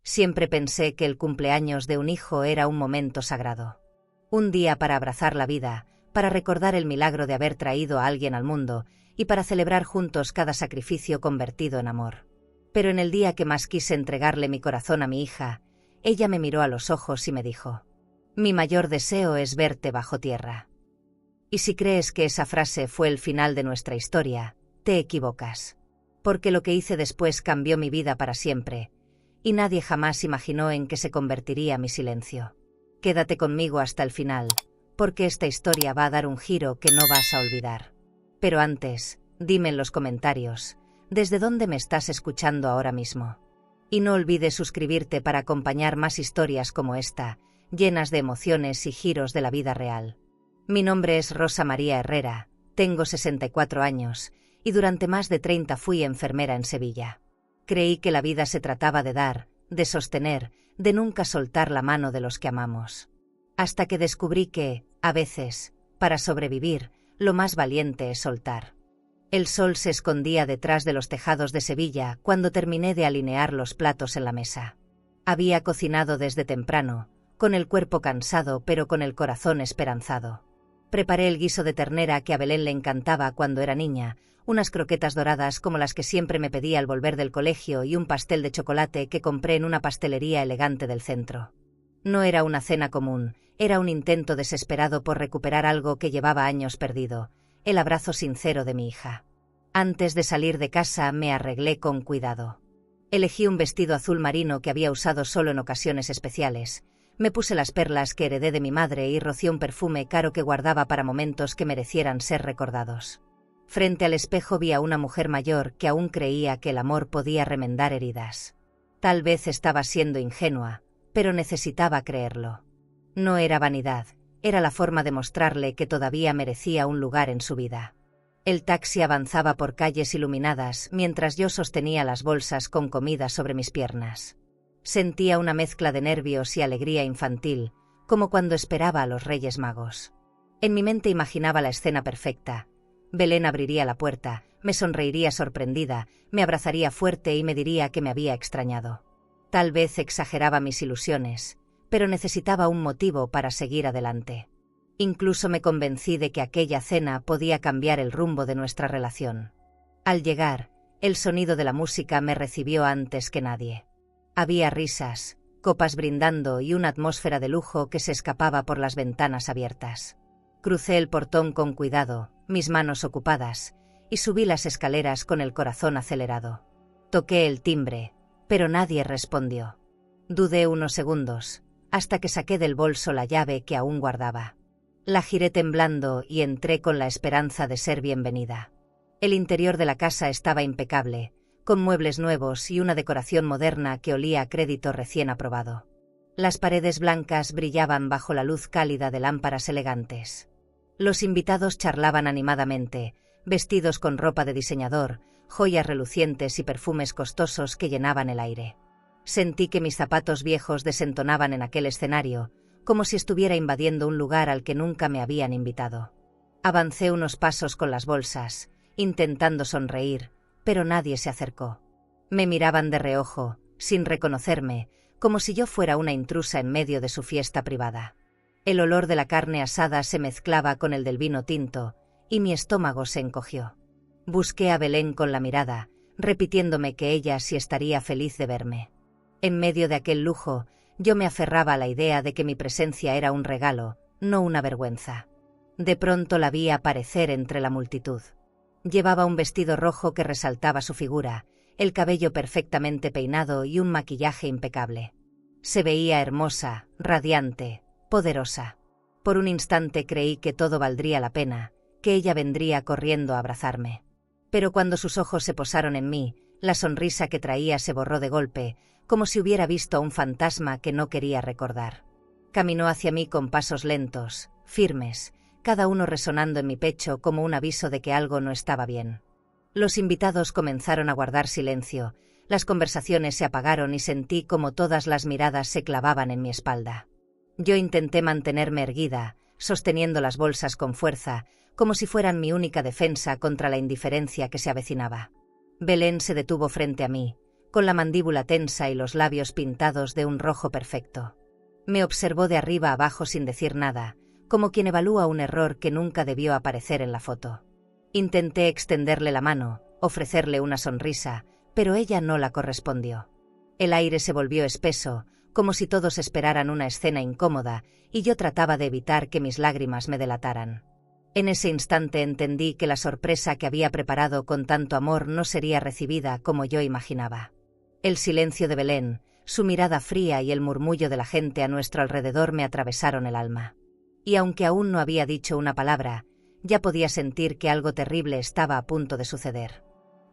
Siempre pensé que el cumpleaños de un hijo era un momento sagrado. Un día para abrazar la vida, para recordar el milagro de haber traído a alguien al mundo y para celebrar juntos cada sacrificio convertido en amor. Pero en el día que más quise entregarle mi corazón a mi hija, ella me miró a los ojos y me dijo: «Mi mayor deseo es verte bajo tierra». Y si crees que esa frase fue el final de nuestra historia, te equivocas. Porque lo que hice después cambió mi vida para siempre, y nadie jamás imaginó en qué se convertiría mi silencio. Quédate conmigo hasta el final, porque esta historia va a dar un giro que no vas a olvidar. Pero antes, dime en los comentarios, ¿desde dónde me estás escuchando ahora mismo? Y no olvides suscribirte para acompañar más historias como esta, llenas de emociones y giros de la vida real. Mi nombre es Rosa María Herrera, tengo 64 años, y durante más de 30 fui enfermera en Sevilla. Creí que la vida se trataba de dar, de sostener, de nunca soltar la mano de los que amamos. Hasta que descubrí que, a veces, para sobrevivir, lo más valiente es soltar. El sol se escondía detrás de los tejados de Sevilla cuando terminé de alinear los platos en la mesa. Había cocinado desde temprano, con el cuerpo cansado pero con el corazón esperanzado. Preparé el guiso de ternera que a Belén le encantaba cuando era niña, unas croquetas doradas como las que siempre me pedía al volver del colegio y un pastel de chocolate que compré en una pastelería elegante del centro. No era una cena común, era un intento desesperado por recuperar algo que llevaba años perdido, el abrazo sincero de mi hija. Antes de salir de casa me arreglé con cuidado. Elegí un vestido azul marino que había usado solo en ocasiones especiales. Me puse las perlas que heredé de mi madre y rocié un perfume caro que guardaba para momentos que merecieran ser recordados. Frente al espejo vi a una mujer mayor que aún creía que el amor podía remendar heridas. Tal vez estaba siendo ingenua, pero necesitaba creerlo. No era vanidad, era la forma de mostrarle que todavía merecía un lugar en su vida. El taxi avanzaba por calles iluminadas mientras yo sostenía las bolsas con comida sobre mis piernas. Sentía una mezcla de nervios y alegría infantil, como cuando esperaba a los Reyes Magos. En mi mente imaginaba la escena perfecta. Belén abriría la puerta, me sonreiría sorprendida, me abrazaría fuerte y me diría que me había extrañado. Tal vez exageraba mis ilusiones, pero necesitaba un motivo para seguir adelante. Incluso me convencí de que aquella cena podía cambiar el rumbo de nuestra relación. Al llegar, el sonido de la música me recibió antes que nadie. Había risas, copas brindando y una atmósfera de lujo que se escapaba por las ventanas abiertas. Crucé el portón con cuidado, mis manos ocupadas, y subí las escaleras con el corazón acelerado. Toqué el timbre, pero nadie respondió. Dudé unos segundos, hasta que saqué del bolso la llave que aún guardaba. La giré temblando y entré con la esperanza de ser bienvenida. El interior de la casa estaba impecable, con muebles nuevos y una decoración moderna que olía a crédito recién aprobado. Las paredes blancas brillaban bajo la luz cálida de lámparas elegantes. Los invitados charlaban animadamente, vestidos con ropa de diseñador, joyas relucientes y perfumes costosos que llenaban el aire. Sentí que mis zapatos viejos desentonaban en aquel escenario, como si estuviera invadiendo un lugar al que nunca me habían invitado. Avancé unos pasos con las bolsas, intentando sonreír, pero nadie se acercó. Me miraban de reojo, sin reconocerme, como si yo fuera una intrusa en medio de su fiesta privada. El olor de la carne asada se mezclaba con el del vino tinto, y mi estómago se encogió. Busqué a Belén con la mirada, repitiéndome que ella sí estaría feliz de verme. En medio de aquel lujo, yo me aferraba a la idea de que mi presencia era un regalo, no una vergüenza. De pronto la vi aparecer entre la multitud. Llevaba un vestido rojo que resaltaba su figura, el cabello perfectamente peinado y un maquillaje impecable. Se veía hermosa, radiante, poderosa. Por un instante creí que todo valdría la pena, que ella vendría corriendo a abrazarme. Pero cuando sus ojos se posaron en mí, la sonrisa que traía se borró de golpe, como si hubiera visto a un fantasma que no quería recordar. Caminó hacia mí con pasos lentos, firmes, cada uno resonando en mi pecho como un aviso de que algo no estaba bien. Los invitados comenzaron a guardar silencio, las conversaciones se apagaron y sentí como todas las miradas se clavaban en mi espalda. Yo intenté mantenerme erguida, sosteniendo las bolsas con fuerza, como si fueran mi única defensa contra la indiferencia que se avecinaba. Belén se detuvo frente a mí, con la mandíbula tensa y los labios pintados de un rojo perfecto. Me observó de arriba abajo sin decir nada, como quien evalúa un error que nunca debió aparecer en la foto. Intenté extenderle la mano, ofrecerle una sonrisa, pero ella no la correspondió. El aire se volvió espeso, como si todos esperaran una escena incómoda, y yo trataba de evitar que mis lágrimas me delataran. En ese instante entendí que la sorpresa que había preparado con tanto amor no sería recibida como yo imaginaba. El silencio de Belén, su mirada fría y el murmullo de la gente a nuestro alrededor me atravesaron el alma. Y aunque aún no había dicho una palabra, ya podía sentir que algo terrible estaba a punto de suceder.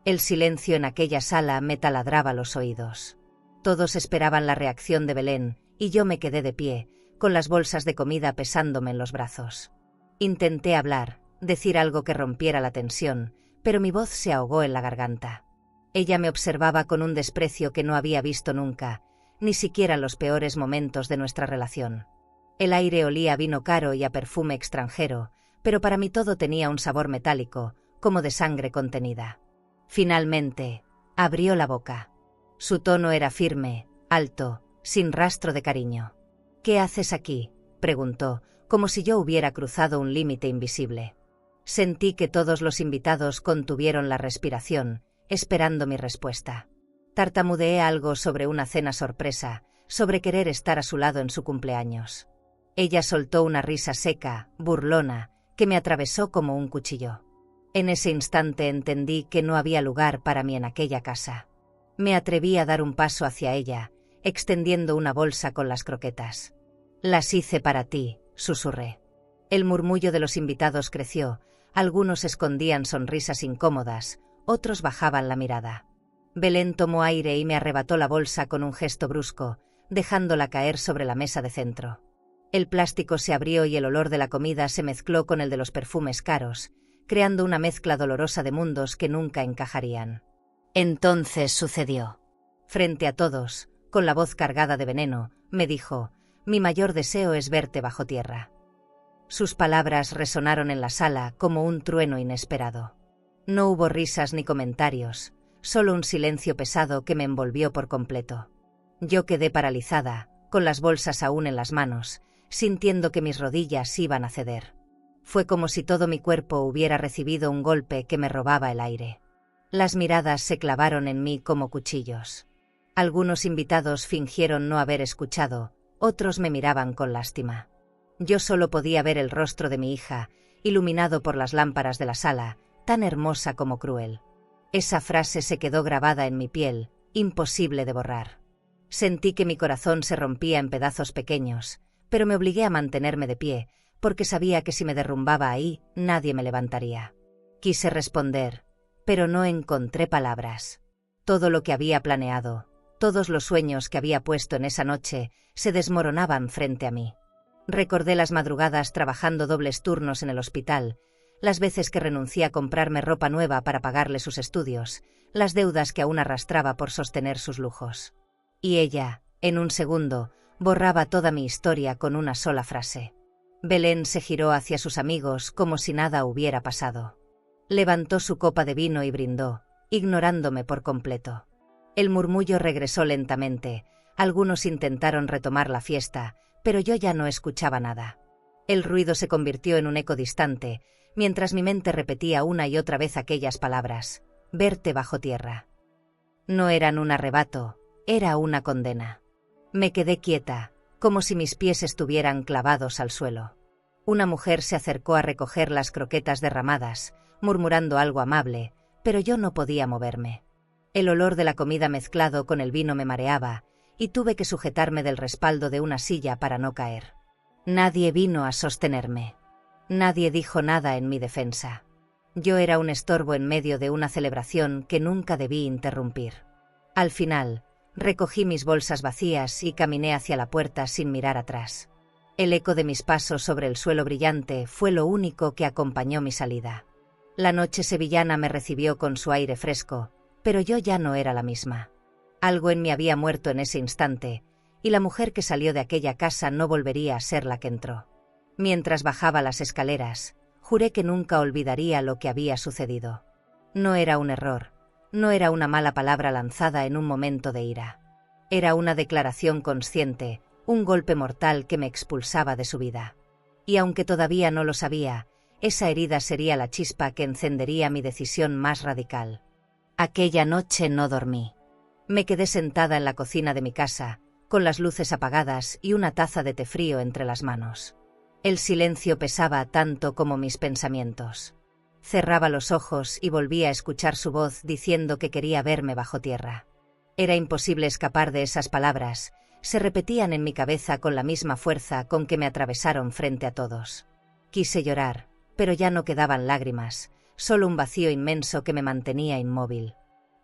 El silencio en aquella sala me taladraba los oídos. Todos esperaban la reacción de Belén, y yo me quedé de pie, con las bolsas de comida pesándome en los brazos. Intenté hablar, decir algo que rompiera la tensión, pero mi voz se ahogó en la garganta. Ella me observaba con un desprecio que no había visto nunca, ni siquiera en los peores momentos de nuestra relación. El aire olía a vino caro y a perfume extranjero, pero para mí todo tenía un sabor metálico, como de sangre contenida. Finalmente, abrió la boca. Su tono era firme, alto, sin rastro de cariño. «¿Qué haces aquí?», preguntó, como si yo hubiera cruzado un límite invisible. Sentí que todos los invitados contuvieron la respiración, esperando mi respuesta. Tartamudeé algo sobre una cena sorpresa, sobre querer estar a su lado en su cumpleaños. Ella soltó una risa seca, burlona, que me atravesó como un cuchillo. En ese instante entendí que no había lugar para mí en aquella casa. Me atreví a dar un paso hacia ella, extendiendo una bolsa con las croquetas. «Las hice para ti», susurré. El murmullo de los invitados creció, algunos escondían sonrisas incómodas, otros bajaban la mirada. Belén tomó aire y me arrebató la bolsa con un gesto brusco, dejándola caer sobre la mesa de centro. El plástico se abrió y el olor de la comida se mezcló con el de los perfumes caros, creando una mezcla dolorosa de mundos que nunca encajarían. Entonces sucedió. Frente a todos, con la voz cargada de veneno, me dijo: «Mi mayor deseo es verte bajo tierra». Sus palabras resonaron en la sala como un trueno inesperado. No hubo risas ni comentarios, solo un silencio pesado que me envolvió por completo. Yo quedé paralizada, con las bolsas aún en las manos, sintiendo que mis rodillas iban a ceder. Fue como si todo mi cuerpo hubiera recibido un golpe que me robaba el aire. Las miradas se clavaron en mí como cuchillos. Algunos invitados fingieron no haber escuchado, otros me miraban con lástima. Yo solo podía ver el rostro de mi hija, iluminado por las lámparas de la sala, tan hermosa como cruel. Esa frase se quedó grabada en mi piel, imposible de borrar. Sentí que mi corazón se rompía en pedazos pequeños, pero me obligué a mantenerme de pie, porque sabía que si me derrumbaba ahí, nadie me levantaría. Quise responder, pero no encontré palabras. Todo lo que había planeado, todos los sueños que había puesto en esa noche, se desmoronaban frente a mí. Recordé las madrugadas trabajando dobles turnos en el hospital, las veces que renuncié a comprarme ropa nueva para pagarle sus estudios, las deudas que aún arrastraba por sostener sus lujos. Y ella, en un segundo, borraba toda mi historia con una sola frase. Belén se giró hacia sus amigos como si nada hubiera pasado. Levantó su copa de vino y brindó, ignorándome por completo. El murmullo regresó lentamente, algunos intentaron retomar la fiesta, pero yo ya no escuchaba nada. El ruido se convirtió en un eco distante, mientras mi mente repetía una y otra vez aquellas palabras: «Verte bajo tierra». No eran un arrebato, era una condena. Me quedé quieta, como si mis pies estuvieran clavados al suelo. Una mujer se acercó a recoger las croquetas derramadas, murmurando algo amable, pero yo no podía moverme. El olor de la comida mezclado con el vino me mareaba, y tuve que sujetarme del respaldo de una silla para no caer. Nadie vino a sostenerme. Nadie dijo nada en mi defensa. Yo era un estorbo en medio de una celebración que nunca debí interrumpir. Al final, recogí mis bolsas vacías y caminé hacia la puerta sin mirar atrás. El eco de mis pasos sobre el suelo brillante fue lo único que acompañó mi salida. La noche sevillana me recibió con su aire fresco, pero yo ya no era la misma. Algo en mí había muerto en ese instante, y la mujer que salió de aquella casa no volvería a ser la que entró. Mientras bajaba las escaleras, juré que nunca olvidaría lo que había sucedido. No era un error, No era una mala palabra lanzada en un momento de ira. Era una declaración consciente, un golpe mortal que me expulsaba de su vida. Y aunque todavía no lo sabía, esa herida sería la chispa que encendería mi decisión más radical. Aquella noche no dormí. Me quedé sentada en la cocina de mi casa, con las luces apagadas y una taza de té frío entre las manos. El silencio pesaba tanto como mis pensamientos. Cerraba los ojos y volvía a escuchar su voz diciendo que quería verme bajo tierra. Era imposible escapar de esas palabras, se repetían en mi cabeza con la misma fuerza con que me atravesaron frente a todos. Quise llorar, pero ya no quedaban lágrimas, solo un vacío inmenso que me mantenía inmóvil.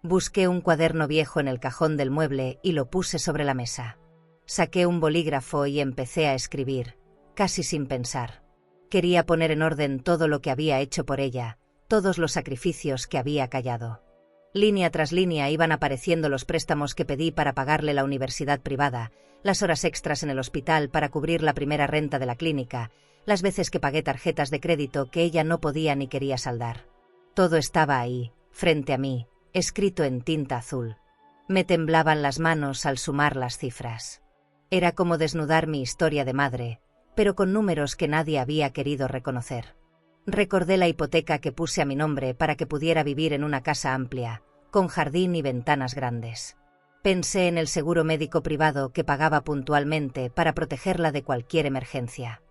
Busqué un cuaderno viejo en el cajón del mueble y lo puse sobre la mesa. Saqué un bolígrafo y empecé a escribir, casi sin pensar. Quería poner en orden todo lo que había hecho por ella, todos los sacrificios que había callado. Línea tras línea iban apareciendo los préstamos que pedí para pagarle la universidad privada, las horas extras en el hospital para cubrir la primera renta de la clínica, las veces que pagué tarjetas de crédito que ella no podía ni quería saldar. Todo estaba ahí, frente a mí, escrito en tinta azul. Me temblaban las manos al sumar las cifras. Era como desnudar mi historia de madre, pero con números que nadie había querido reconocer. Recordé la hipoteca que puse a mi nombre para que pudiera vivir en una casa amplia, con jardín y ventanas grandes. Pensé en el seguro médico privado que pagaba puntualmente para protegerla de cualquier emergencia.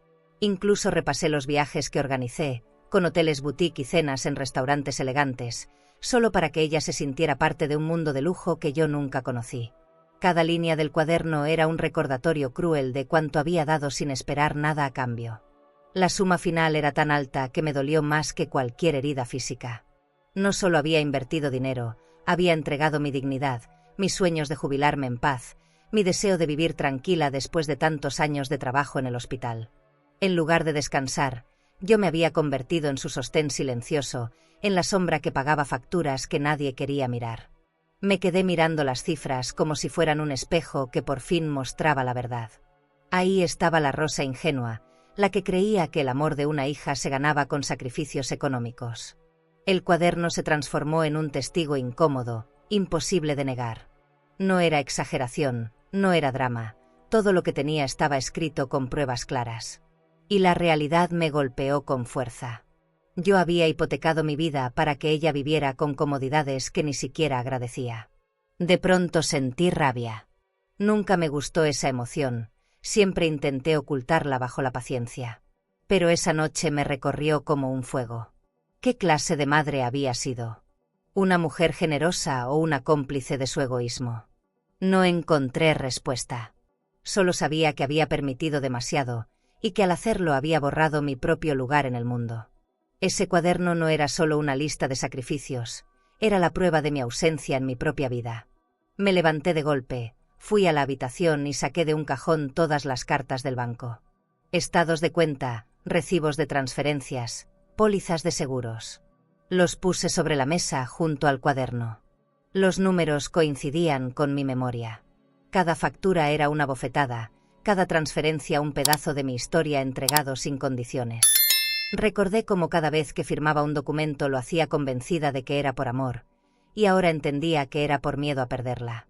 Incluso repasé los viajes que organicé, con hoteles boutique y cenas en restaurantes elegantes, solo para que ella se sintiera parte de un mundo de lujo que yo nunca conocí. Cada línea del cuaderno era un recordatorio cruel de cuánto había dado sin esperar nada a cambio. La suma final era tan alta que me dolió más que cualquier herida física. No solo había invertido dinero, había entregado mi dignidad, mis sueños de jubilarme en paz, mi deseo de vivir tranquila después de tantos años de trabajo en el hospital. En lugar de descansar, yo me había convertido en su sostén silencioso, en la sombra que pagaba facturas que nadie quería mirar. Me quedé mirando las cifras como si fueran un espejo que por fin mostraba la verdad. Ahí estaba la Rosa ingenua, la que creía que el amor de una hija se ganaba con sacrificios económicos. El cuaderno se transformó en un testigo incómodo, imposible de negar. No era exageración, no era drama, todo lo que tenía estaba escrito con pruebas claras. Y la realidad me golpeó con fuerza. Yo había hipotecado mi vida para que ella viviera con comodidades que ni siquiera agradecía. De pronto sentí rabia. Nunca me gustó esa emoción, siempre intenté ocultarla bajo la paciencia. Pero esa noche me recorrió como un fuego. ¿Qué clase de madre había sido? ¿Una mujer generosa o una cómplice de su egoísmo? No encontré respuesta. Solo sabía que había permitido demasiado, y que al hacerlo había borrado mi propio lugar en el mundo. Ese cuaderno no era solo una lista de sacrificios, era la prueba de mi ausencia en mi propia vida. Me levanté de golpe, fui a la habitación y saqué de un cajón todas las cartas del banco. Estados de cuenta, recibos de transferencias, pólizas de seguros. Los puse sobre la mesa junto al cuaderno. Los números coincidían con mi memoria. Cada factura era una bofetada, cada transferencia un pedazo de mi historia entregado sin condiciones. Recordé cómo cada vez que firmaba un documento lo hacía convencida de que era por amor, y ahora entendía que era por miedo a perderla.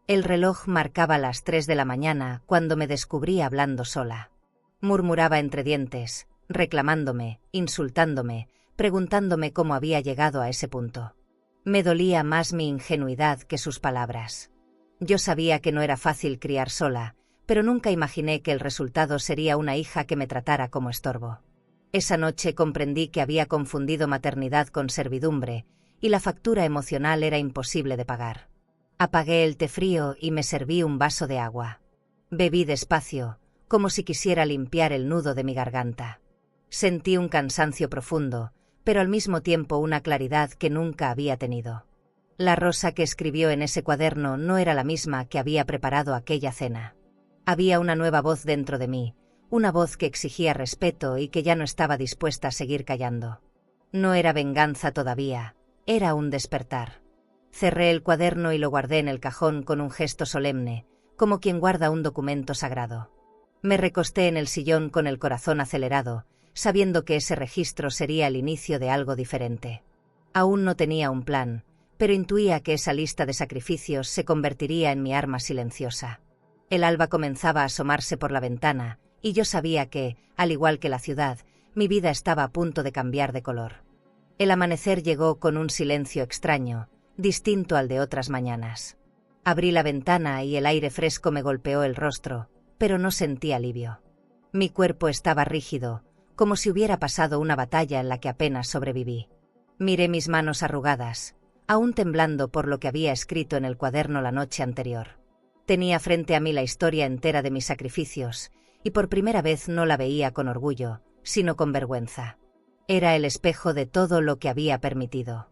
El reloj marcaba las 3 de la mañana cuando me descubrí hablando sola. Murmuraba entre dientes, reclamándome, insultándome, preguntándome cómo había llegado a ese punto. Me dolía más mi ingenuidad que sus palabras. Yo sabía que no era fácil criar sola, pero nunca imaginé que el resultado sería una hija que me tratara como estorbo. Esa noche comprendí que había confundido maternidad con servidumbre, y la factura emocional era imposible de pagar. Apagué el té frío y me serví un vaso de agua. Bebí despacio, como si quisiera limpiar el nudo de mi garganta. Sentí un cansancio profundo, pero al mismo tiempo una claridad que nunca había tenido. La Rosa que escribió en ese cuaderno no era la misma que había preparado aquella cena. Había una nueva voz dentro de mí, una voz que exigía respeto y que ya no estaba dispuesta a seguir callando. No era venganza todavía, era un despertar. Cerré el cuaderno y lo guardé en el cajón con un gesto solemne, como quien guarda un documento sagrado. Me recosté en el sillón con el corazón acelerado, sabiendo que ese registro sería el inicio de algo diferente. Aún no tenía un plan, pero intuía que esa lista de sacrificios se convertiría en mi arma silenciosa. El alba comenzaba a asomarse por la ventana, y yo sabía que, al igual que la ciudad, mi vida estaba a punto de cambiar de color. El amanecer llegó con un silencio extraño, distinto al de otras mañanas. Abrí la ventana y el aire fresco me golpeó el rostro, pero no sentí alivio. Mi cuerpo estaba rígido, como si hubiera pasado una batalla en la que apenas sobreviví. Miré mis manos arrugadas, aún temblando por lo que había escrito en el cuaderno la noche anterior. Tenía frente a mí la historia entera de mis sacrificios, y por primera vez no la veía con orgullo, sino con vergüenza. Era el espejo de todo lo que había permitido.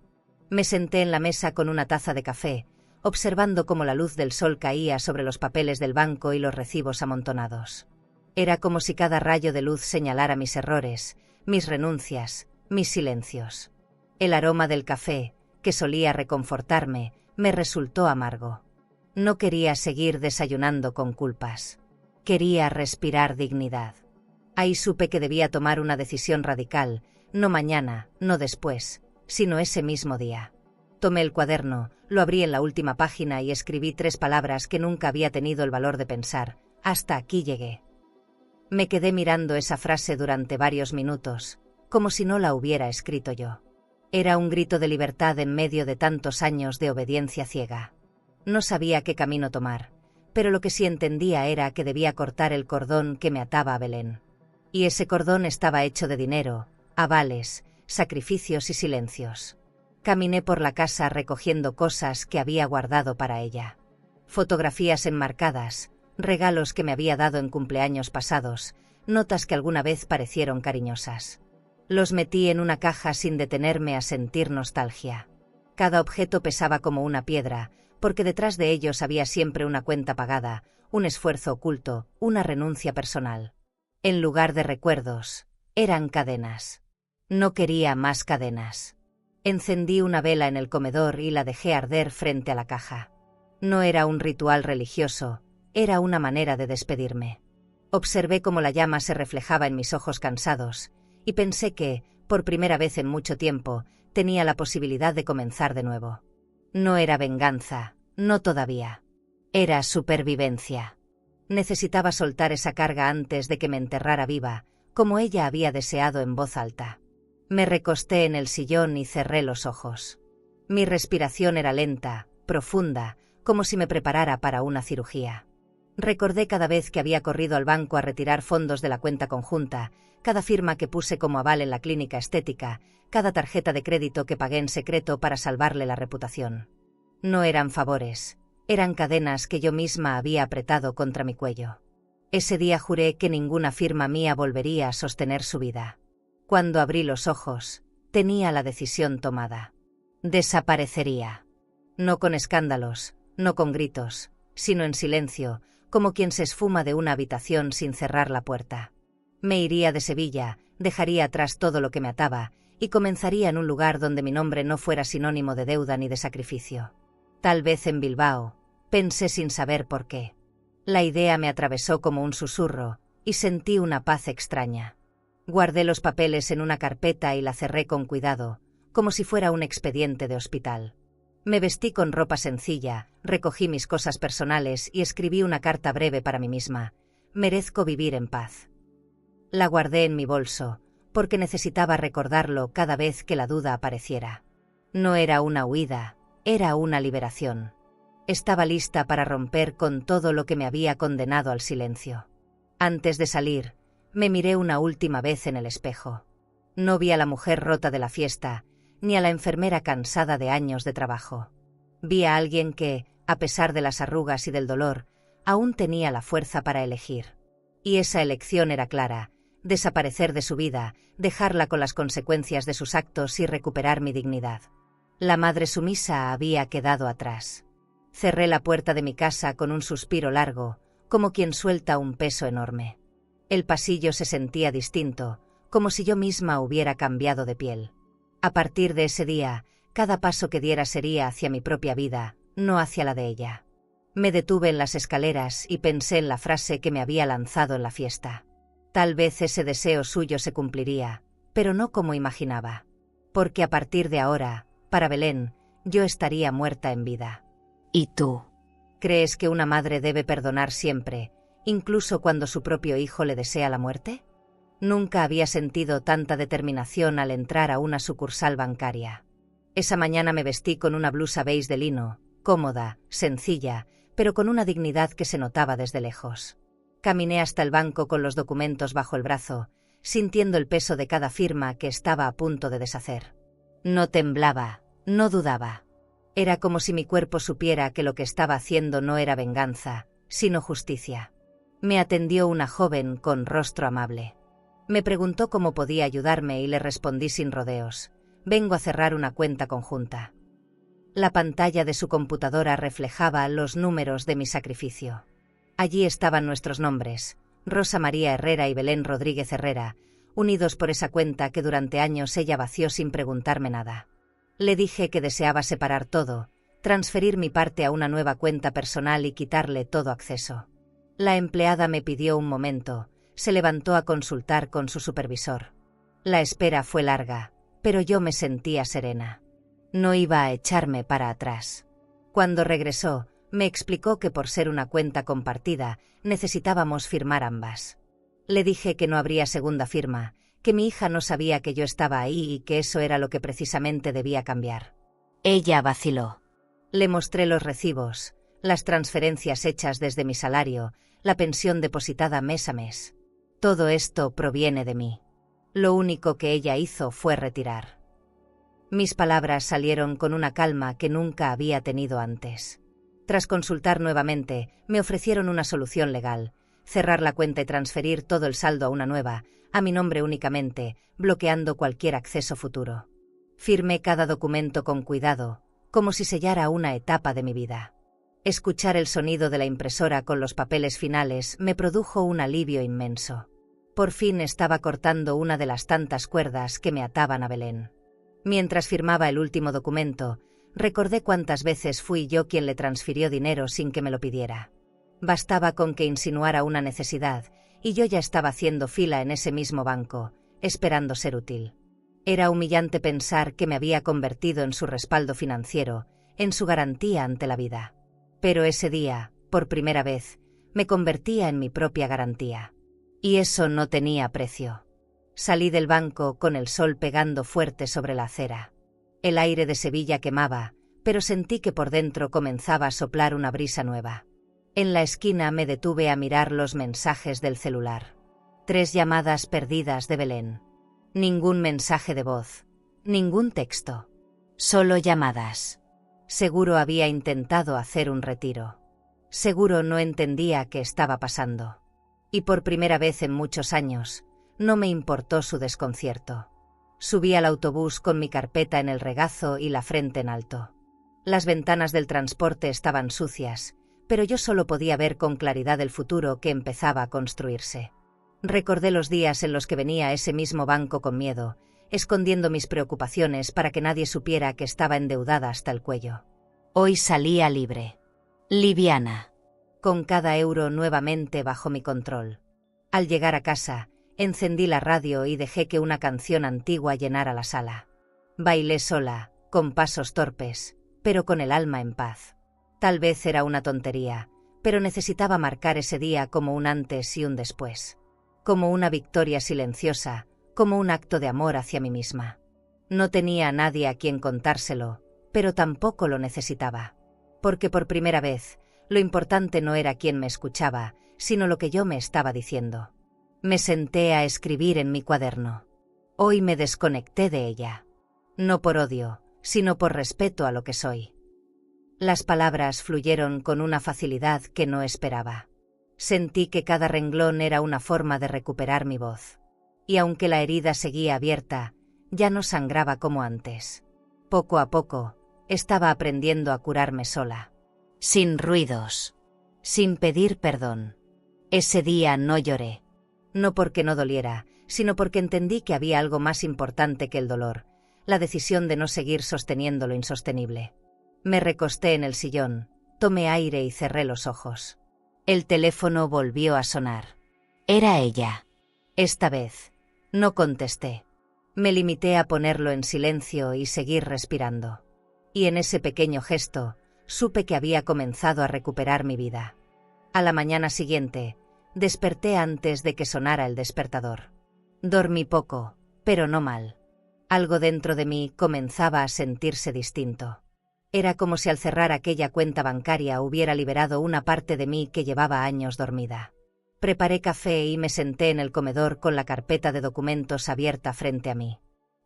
Me senté en la mesa con una taza de café, observando cómo la luz del sol caía sobre los papeles del banco y los recibos amontonados. Era como si cada rayo de luz señalara mis errores, mis renuncias, mis silencios. El aroma del café, que solía reconfortarme, me resultó amargo. No quería seguir desayunando con culpas. Quería respirar dignidad. Ahí supe que debía tomar una decisión radical, no mañana, no después, sino ese mismo día. Tomé el cuaderno, lo abrí en la última página y escribí 3 palabras que nunca había tenido el valor de pensar: hasta aquí llegué. Me quedé mirando esa frase durante varios minutos, como si no la hubiera escrito yo. Era un grito de libertad en medio de tantos años de obediencia ciega. No sabía qué camino tomar, pero lo que sí entendía era que debía cortar el cordón que me ataba a Belén. Y ese cordón estaba hecho de dinero, avales, sacrificios y silencios. Caminé por la casa recogiendo cosas que había guardado para ella. Fotografías enmarcadas, regalos que me había dado en cumpleaños pasados, notas que alguna vez parecieron cariñosas. Los metí en una caja sin detenerme a sentir nostalgia. Cada objeto pesaba como una piedra, porque detrás de ellos había siempre una cuenta pagada, un esfuerzo oculto, una renuncia personal. En lugar de recuerdos, eran cadenas. No quería más cadenas. Encendí una vela en el comedor y la dejé arder frente a la caja. No era un ritual religioso, era una manera de despedirme. Observé cómo la llama se reflejaba en mis ojos cansados, y pensé que, por primera vez en mucho tiempo, tenía la posibilidad de comenzar de nuevo. No era venganza, no todavía. Era supervivencia. Necesitaba soltar esa carga antes de que me enterrara viva, como ella había deseado en voz alta. Me recosté en el sillón y cerré los ojos. Mi respiración era lenta, profunda, como si me preparara para una cirugía. Recordé cada vez que había corrido al banco a retirar fondos de la cuenta conjunta, cada firma que puse como aval en la clínica estética, cada tarjeta de crédito que pagué en secreto para salvarle la reputación. No eran favores, eran cadenas que yo misma había apretado contra mi cuello. Ese día juré que ninguna firma mía volvería a sostener su vida. Cuando abrí los ojos, tenía la decisión tomada. Desaparecería. No con escándalos, no con gritos, sino en silencio, como quien se esfuma de una habitación sin cerrar la puerta. Me iría de Sevilla, dejaría atrás todo lo que me ataba, y comenzaría en un lugar donde mi nombre no fuera sinónimo de deuda ni de sacrificio. Tal vez en Bilbao, pensé sin saber por qué. La idea me atravesó como un susurro, y sentí una paz extraña. Guardé los papeles en una carpeta y la cerré con cuidado, como si fuera un expediente de hospital. Me vestí con ropa sencilla, recogí mis cosas personales y escribí una carta breve para mí misma: merezco vivir en paz. La guardé en mi bolso, porque necesitaba recordarlo cada vez que la duda apareciera. No era una huida, era una liberación. Estaba lista para romper con todo lo que me había condenado al silencio. Antes de salir, me miré una última vez en el espejo. No vi a la mujer rota de la fiesta, ni a la enfermera cansada de años de trabajo. Vi a alguien que, a pesar de las arrugas y del dolor, aún tenía la fuerza para elegir. Y esa elección era clara: desaparecer de su vida, dejarla con las consecuencias de sus actos y recuperar mi dignidad. La madre sumisa había quedado atrás. Cerré la puerta de mi casa con un suspiro largo, como quien suelta un peso enorme. El pasillo se sentía distinto, como si yo misma hubiera cambiado de piel. A partir de ese día, cada paso que diera sería hacia mi propia vida, no hacia la de ella. Me detuve en las escaleras y pensé en la frase que me había lanzado en la fiesta. Tal vez ese deseo suyo se cumpliría, pero no como imaginaba. Porque a partir de ahora, para Belén, yo estaría muerta en vida. ¿Y tú? ¿Crees que una madre debe perdonar siempre, incluso cuando su propio hijo le desea la muerte? Nunca había sentido tanta determinación al entrar a una sucursal bancaria. Esa mañana me vestí con una blusa beige de lino, cómoda, sencilla, pero con una dignidad que se notaba desde lejos. Caminé hasta el banco con los documentos bajo el brazo, sintiendo el peso de cada firma que estaba a punto de deshacer. No temblaba, no dudaba. Era como si mi cuerpo supiera que lo que estaba haciendo no era venganza, sino justicia. Me atendió una joven con rostro amable. Me preguntó cómo podía ayudarme y le respondí sin rodeos: vengo a cerrar una cuenta conjunta. La pantalla de su computadora reflejaba los números de mi sacrificio. Allí estaban nuestros nombres, Rosa María Herrera y Belén Rodríguez Herrera, unidos por esa cuenta que durante años ella vació sin preguntarme nada. Le dije que deseaba separar todo, transferir mi parte a una nueva cuenta personal y quitarle todo acceso. La empleada me pidió un momento, se levantó a consultar con su supervisor. La espera fue larga, pero yo me sentía serena. No iba a echarme para atrás. Cuando regresó, me explicó que por ser una cuenta compartida, necesitábamos firmar ambas. Le dije que no habría segunda firma, que mi hija no sabía que yo estaba ahí y que eso era lo que precisamente debía cambiar. Ella vaciló. Le mostré los recibos, las transferencias hechas desde mi salario, la pensión depositada mes a mes. Todo esto proviene de mí. Lo único que ella hizo fue retirar. Mis palabras salieron con una calma que nunca había tenido antes. Tras consultar nuevamente, me ofrecieron una solución legal: cerrar la cuenta y transferir todo el saldo a una nueva, a mi nombre únicamente, bloqueando cualquier acceso futuro. Firmé cada documento con cuidado, como si sellara una etapa de mi vida. Escuchar el sonido de la impresora con los papeles finales me produjo un alivio inmenso. Por fin estaba cortando una de las tantas cuerdas que me ataban a Belén. Mientras firmaba el último documento, recordé cuántas veces fui yo quien le transfirió dinero sin que me lo pidiera. Bastaba con que insinuara una necesidad, y yo ya estaba haciendo fila en ese mismo banco, esperando ser útil. Era humillante pensar que me había convertido en su respaldo financiero, en su garantía ante la vida. Pero ese día, por primera vez, me convertía en mi propia garantía. Y eso no tenía precio. Salí del banco con el sol pegando fuerte sobre la acera. El aire de Sevilla quemaba, pero sentí que por dentro comenzaba a soplar una brisa nueva. En la esquina me detuve a mirar los mensajes del celular. 3 llamadas perdidas de Belén. Ningún mensaje de voz, ningún texto. Solo llamadas. Seguro había intentado hacer un retiro. Seguro no entendía qué estaba pasando. Y por primera vez en muchos años, no me importó su desconcierto. Subí al autobús con mi carpeta en el regazo y la frente en alto. Las ventanas del transporte estaban sucias, pero yo solo podía ver con claridad el futuro que empezaba a construirse. Recordé los días en los que venía a ese mismo banco con miedo, escondiendo mis preocupaciones para que nadie supiera que estaba endeudada hasta el cuello. Hoy salía libre. Liviana. Con cada euro nuevamente bajo mi control. Al llegar a casa, encendí la radio y dejé que una canción antigua llenara la sala. Bailé sola, con pasos torpes, pero con el alma en paz. Tal vez era una tontería, pero necesitaba marcar ese día como un antes y un después. Como una victoria silenciosa, como un acto de amor hacia mí misma. No tenía a nadie a quien contárselo, pero tampoco lo necesitaba. Porque por primera vez, lo importante no era quién me escuchaba, sino lo que yo me estaba diciendo. Me senté a escribir en mi cuaderno. Hoy me desconecté de ella. No por odio, sino por respeto a lo que soy. Las palabras fluyeron con una facilidad que no esperaba. Sentí que cada renglón era una forma de recuperar mi voz. Y aunque la herida seguía abierta, ya no sangraba como antes. Poco a poco, estaba aprendiendo a curarme sola. Sin ruidos. Sin pedir perdón. Ese día no lloré. No porque no doliera, sino porque entendí que había algo más importante que el dolor, la decisión de no seguir sosteniendo lo insostenible. Me recosté en el sillón, tomé aire y cerré los ojos. El teléfono volvió a sonar. Era ella. Esta vez, no contesté. Me limité a ponerlo en silencio y seguir respirando. Y en ese pequeño gesto, supe que había comenzado a recuperar mi vida. A la mañana siguiente, desperté antes de que sonara el despertador. Dormí poco, pero no mal. Algo dentro de mí comenzaba a sentirse distinto. Era como si al cerrar aquella cuenta bancaria hubiera liberado una parte de mí que llevaba años dormida. Preparé café y me senté en el comedor con la carpeta de documentos abierta frente a mí.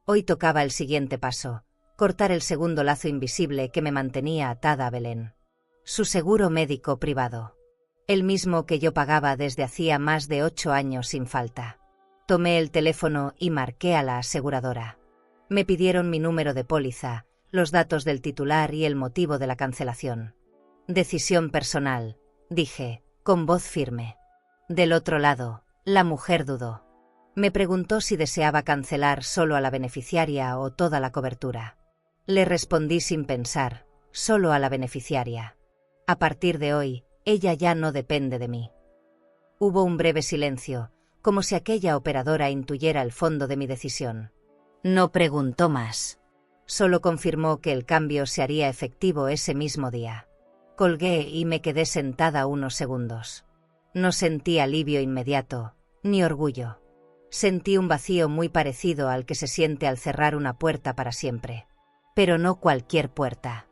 Hoy tocaba el siguiente paso: cortar el segundo lazo invisible que me mantenía atada a Belén. Su seguro médico privado. El mismo que yo pagaba desde hacía más de 8 años sin falta. Tomé el teléfono y marqué a la aseguradora. Me pidieron mi número de póliza, los datos del titular y el motivo de la cancelación. Decisión personal, dije, con voz firme. Del otro lado, la mujer dudó. Me preguntó si deseaba cancelar solo a la beneficiaria o toda la cobertura. Le respondí sin pensar, solo a la beneficiaria. A partir de hoy, ella ya no depende de mí. Hubo un breve silencio, como si aquella operadora intuyera el fondo de mi decisión. No preguntó más. Solo confirmó que el cambio se haría efectivo ese mismo día. Colgué y me quedé sentada unos segundos. No sentí alivio inmediato, ni orgullo. Sentí un vacío muy parecido al que se siente al cerrar una puerta para siempre. Pero no cualquier puerta.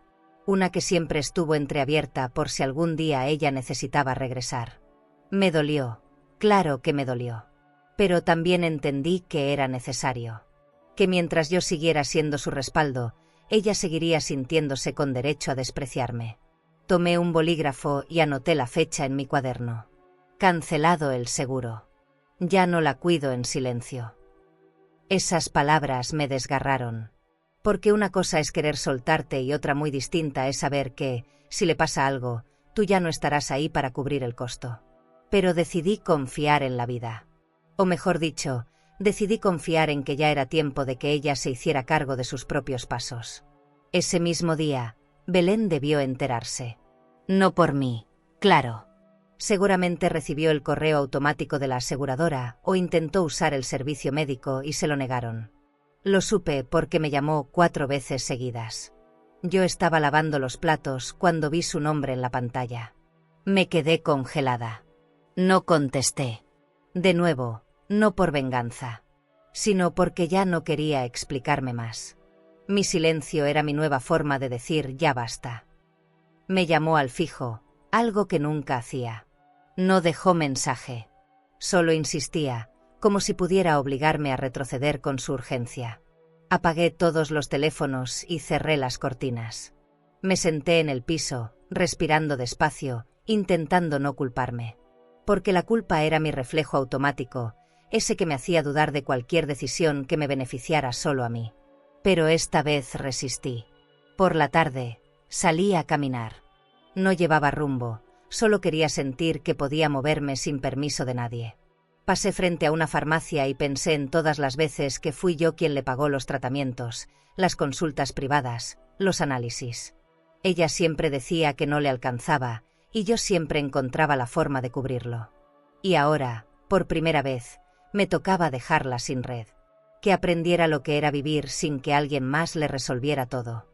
Una que siempre estuvo entreabierta por si algún día ella necesitaba regresar. Me dolió, claro que me dolió. Pero también entendí que era necesario. Que mientras yo siguiera siendo su respaldo, ella seguiría sintiéndose con derecho a despreciarme. Tomé un bolígrafo y anoté la fecha en mi cuaderno. Cancelado el seguro. Ya no la cuido en silencio. Esas palabras me desgarraron. Porque una cosa es querer soltarte y otra muy distinta es saber que, si le pasa algo, tú ya no estarás ahí para cubrir el costo. Pero decidí confiar en la vida. O mejor dicho, decidí confiar en que ya era tiempo de que ella se hiciera cargo de sus propios pasos. Ese mismo día, Belén debió enterarse. No por mí, claro. Seguramente recibió el correo automático de la aseguradora o intentó usar el servicio médico y se lo negaron. Lo supe porque me llamó 4 veces seguidas. Yo estaba lavando los platos cuando vi su nombre en la pantalla. Me quedé congelada. No contesté. De nuevo, no por venganza, sino porque ya no quería explicarme más. Mi silencio era mi nueva forma de decir ya basta. Me llamó al fijo, algo que nunca hacía. No dejó mensaje. Solo insistía, como si pudiera obligarme a retroceder con su urgencia. Apagué todos los teléfonos y cerré las cortinas. Me senté en el piso, respirando despacio, intentando no culparme. Porque la culpa era mi reflejo automático, ese que me hacía dudar de cualquier decisión que me beneficiara solo a mí. Pero esta vez resistí. Por la tarde, salí a caminar. No llevaba rumbo, solo quería sentir que podía moverme sin permiso de nadie. Pasé frente a una farmacia y pensé en todas las veces que fui yo quien le pagó los tratamientos, las consultas privadas, los análisis. Ella siempre decía que no le alcanzaba, y yo siempre encontraba la forma de cubrirlo. Y ahora, por primera vez, me tocaba dejarla sin red. Que aprendiera lo que era vivir sin que alguien más le resolviera todo.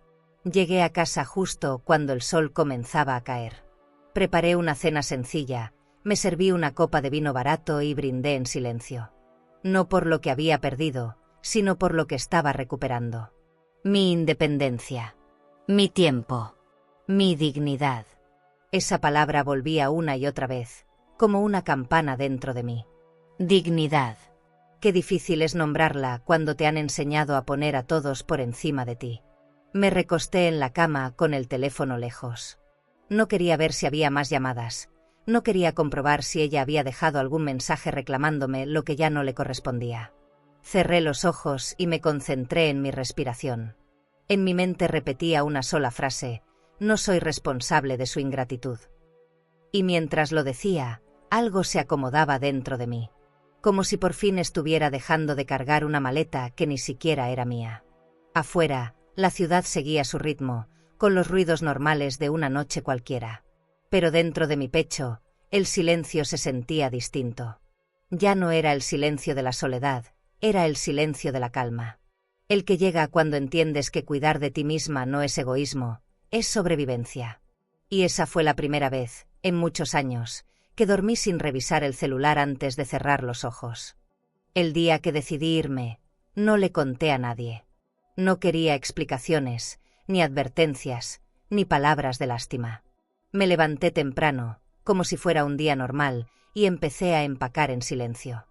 Llegué a casa justo cuando el sol comenzaba a caer. Preparé una cena sencilla, me serví una copa de vino barato y brindé en silencio. No por lo que había perdido, sino por lo que estaba recuperando. Mi independencia. Mi tiempo. Mi dignidad. Esa palabra volvía una y otra vez, como una campana dentro de mí. Dignidad. Qué difícil es nombrarla cuando te han enseñado a poner a todos por encima de ti. Me recosté en la cama con el teléfono lejos. No quería ver si había más llamadas. No quería comprobar si ella había dejado algún mensaje reclamándome lo que ya no le correspondía. Cerré los ojos y me concentré en mi respiración. En mi mente repetía una sola frase: no soy responsable de su ingratitud. Y mientras lo decía, algo se acomodaba dentro de mí. Como si por fin estuviera dejando de cargar una maleta que ni siquiera era mía. Afuera, la ciudad seguía su ritmo, con los ruidos normales de una noche cualquiera. Pero dentro de mi pecho, el silencio se sentía distinto. Ya no era el silencio de la soledad, era el silencio de la calma. El que llega cuando entiendes que cuidar de ti misma no es egoísmo, es sobrevivencia. Y esa fue la primera vez, en muchos años, que dormí sin revisar el celular antes de cerrar los ojos. El día que decidí irme, no le conté a nadie. No quería explicaciones, ni advertencias, ni palabras de lástima. Me levanté temprano, como si fuera un día normal, y empecé a empacar en silencio.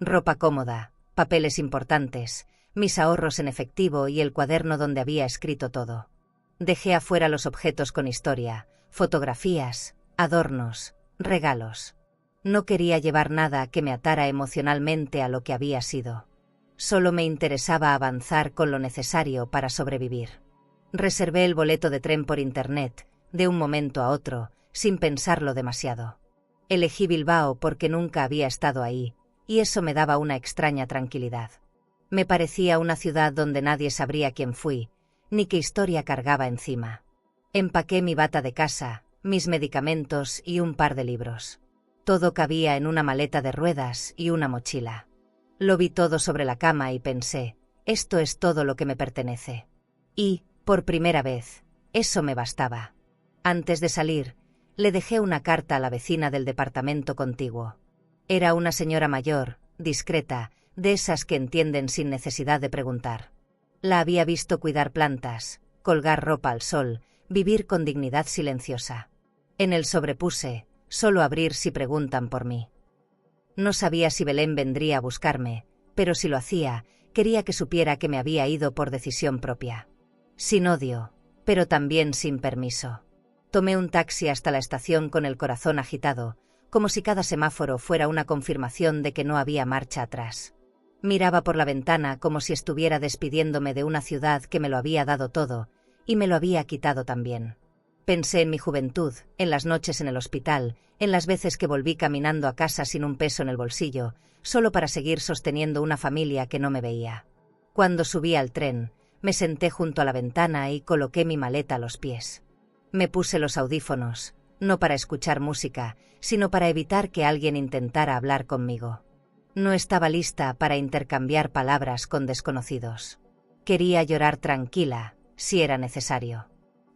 Ropa cómoda, papeles importantes, mis ahorros en efectivo y el cuaderno donde había escrito todo. Dejé afuera los objetos con historia, fotografías, adornos, regalos. No quería llevar nada que me atara emocionalmente a lo que había sido. Solo me interesaba avanzar con lo necesario para sobrevivir. Reservé el boleto de tren por internet, de un momento a otro, sin pensarlo demasiado. Elegí Bilbao porque nunca había estado ahí, y eso me daba una extraña tranquilidad. Me parecía una ciudad donde nadie sabría quién fui, ni qué historia cargaba encima. Empaqué mi bata de casa, mis medicamentos y un par de libros. Todo cabía en una maleta de ruedas y una mochila. Lo vi todo sobre la cama y pensé, esto es todo lo que me pertenece. Y, por primera vez, eso me bastaba. Antes de salir, le dejé una carta a la vecina del departamento contiguo. Era una señora mayor, discreta, de esas que entienden sin necesidad de preguntar. La había visto cuidar plantas, colgar ropa al sol, vivir con dignidad silenciosa. En el sobrepuse, solo abrir si preguntan por mí. No sabía si Belén vendría a buscarme, pero si lo hacía, quería que supiera que me había ido por decisión propia. Sin odio, pero también sin permiso. Tomé un taxi hasta la estación con el corazón agitado, como si cada semáforo fuera una confirmación de que no había marcha atrás. Miraba por la ventana como si estuviera despidiéndome de una ciudad que me lo había dado todo, y me lo había quitado también. Pensé en mi juventud, en las noches en el hospital, en las veces que volví caminando a casa sin un peso en el bolsillo, solo para seguir sosteniendo una familia que no me veía. Cuando subí al tren, me senté junto a la ventana y coloqué mi maleta a los pies. Me puse los audífonos, no para escuchar música, sino para evitar que alguien intentara hablar conmigo. No estaba lista para intercambiar palabras con desconocidos. Quería llorar tranquila, si era necesario.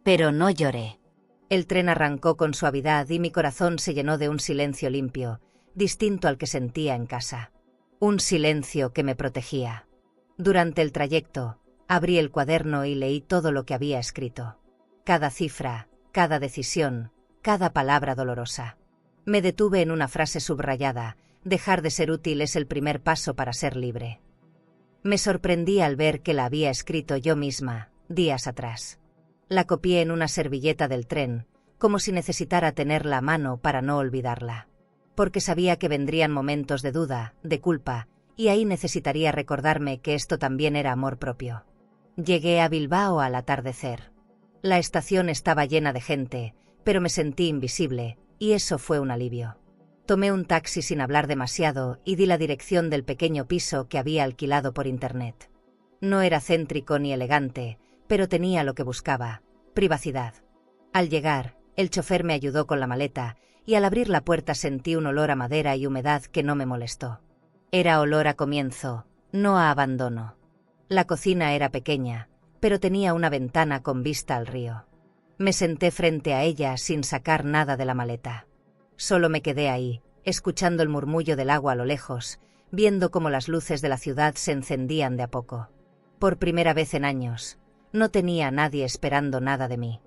Pero no lloré. El tren arrancó con suavidad y mi corazón se llenó de un silencio limpio, distinto al que sentía en casa. Un silencio que me protegía. Durante el trayecto, abrí el cuaderno y leí todo lo que había escrito. Cada cifra, cada decisión, cada palabra dolorosa. Me detuve en una frase subrayada: dejar de ser útil es el primer paso para ser libre. Me sorprendí al ver que la había escrito yo misma, días atrás. La copié en una servilleta del tren, como si necesitara tenerla a mano para no olvidarla. Porque sabía que vendrían momentos de duda, de culpa, y ahí necesitaría recordarme que esto también era amor propio. Llegué a Bilbao al atardecer. La estación estaba llena de gente, pero me sentí invisible, y eso fue un alivio. Tomé un taxi sin hablar demasiado y di la dirección del pequeño piso que había alquilado por internet. No era céntrico ni elegante, pero tenía lo que buscaba: privacidad. Al llegar, el chofer me ayudó con la maleta, y al abrir la puerta sentí un olor a madera y humedad que no me molestó. Era olor a comienzo, no a abandono. La cocina era pequeña, pero tenía una ventana con vista al río. Me senté frente a ella sin sacar nada de la maleta. Solo me quedé ahí, escuchando el murmullo del agua a lo lejos, viendo cómo las luces de la ciudad se encendían de a poco. Por primera vez en años, no tenía a nadie esperando nada de mí.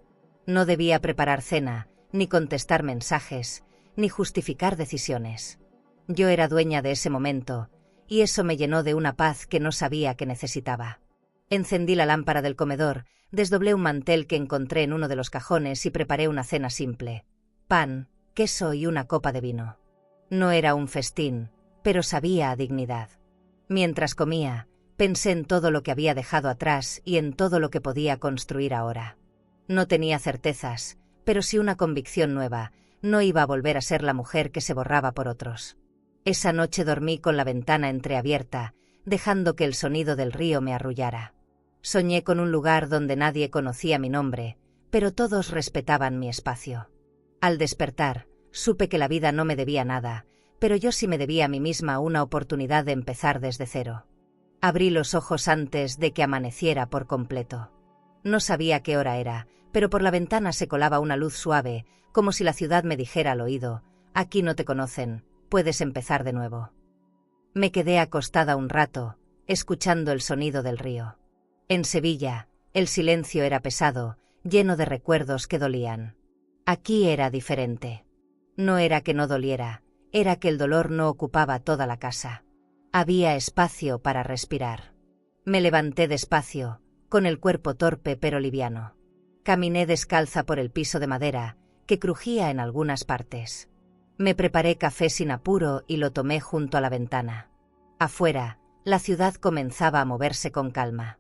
No debía preparar cena, ni contestar mensajes, ni justificar decisiones. Yo era dueña de ese momento, y eso me llenó de una paz que no sabía que necesitaba. Encendí la lámpara del comedor, desdoblé un mantel que encontré en uno de los cajones y preparé una cena simple: pan, queso y una copa de vino. No era un festín, pero sabía a dignidad. Mientras comía, pensé en todo lo que había dejado atrás y en todo lo que podía construir ahora. No tenía certezas, pero sí una convicción nueva: no iba a volver a ser la mujer que se borraba por otros. Esa noche dormí con la ventana entreabierta, dejando que el sonido del río me arrullara. Soñé con un lugar donde nadie conocía mi nombre, pero todos respetaban mi espacio. Al despertar, supe que la vida no me debía nada, pero yo sí me debía a mí misma una oportunidad de empezar desde cero. Abrí los ojos antes de que amaneciera por completo. No sabía qué hora era, pero por la ventana se colaba una luz suave, como si la ciudad me dijera al oído: aquí no te conocen, puedes empezar de nuevo. Me quedé acostada un rato, escuchando el sonido del río. En Sevilla, el silencio era pesado, lleno de recuerdos que dolían. Aquí era diferente. No era que no doliera, era que el dolor no ocupaba toda la casa. Había espacio para respirar. Me levanté despacio, con el cuerpo torpe pero liviano. Caminé descalza por el piso de madera, que crujía en algunas partes. Me preparé café sin apuro y lo tomé junto a la ventana. Afuera, la ciudad comenzaba a moverse con calma.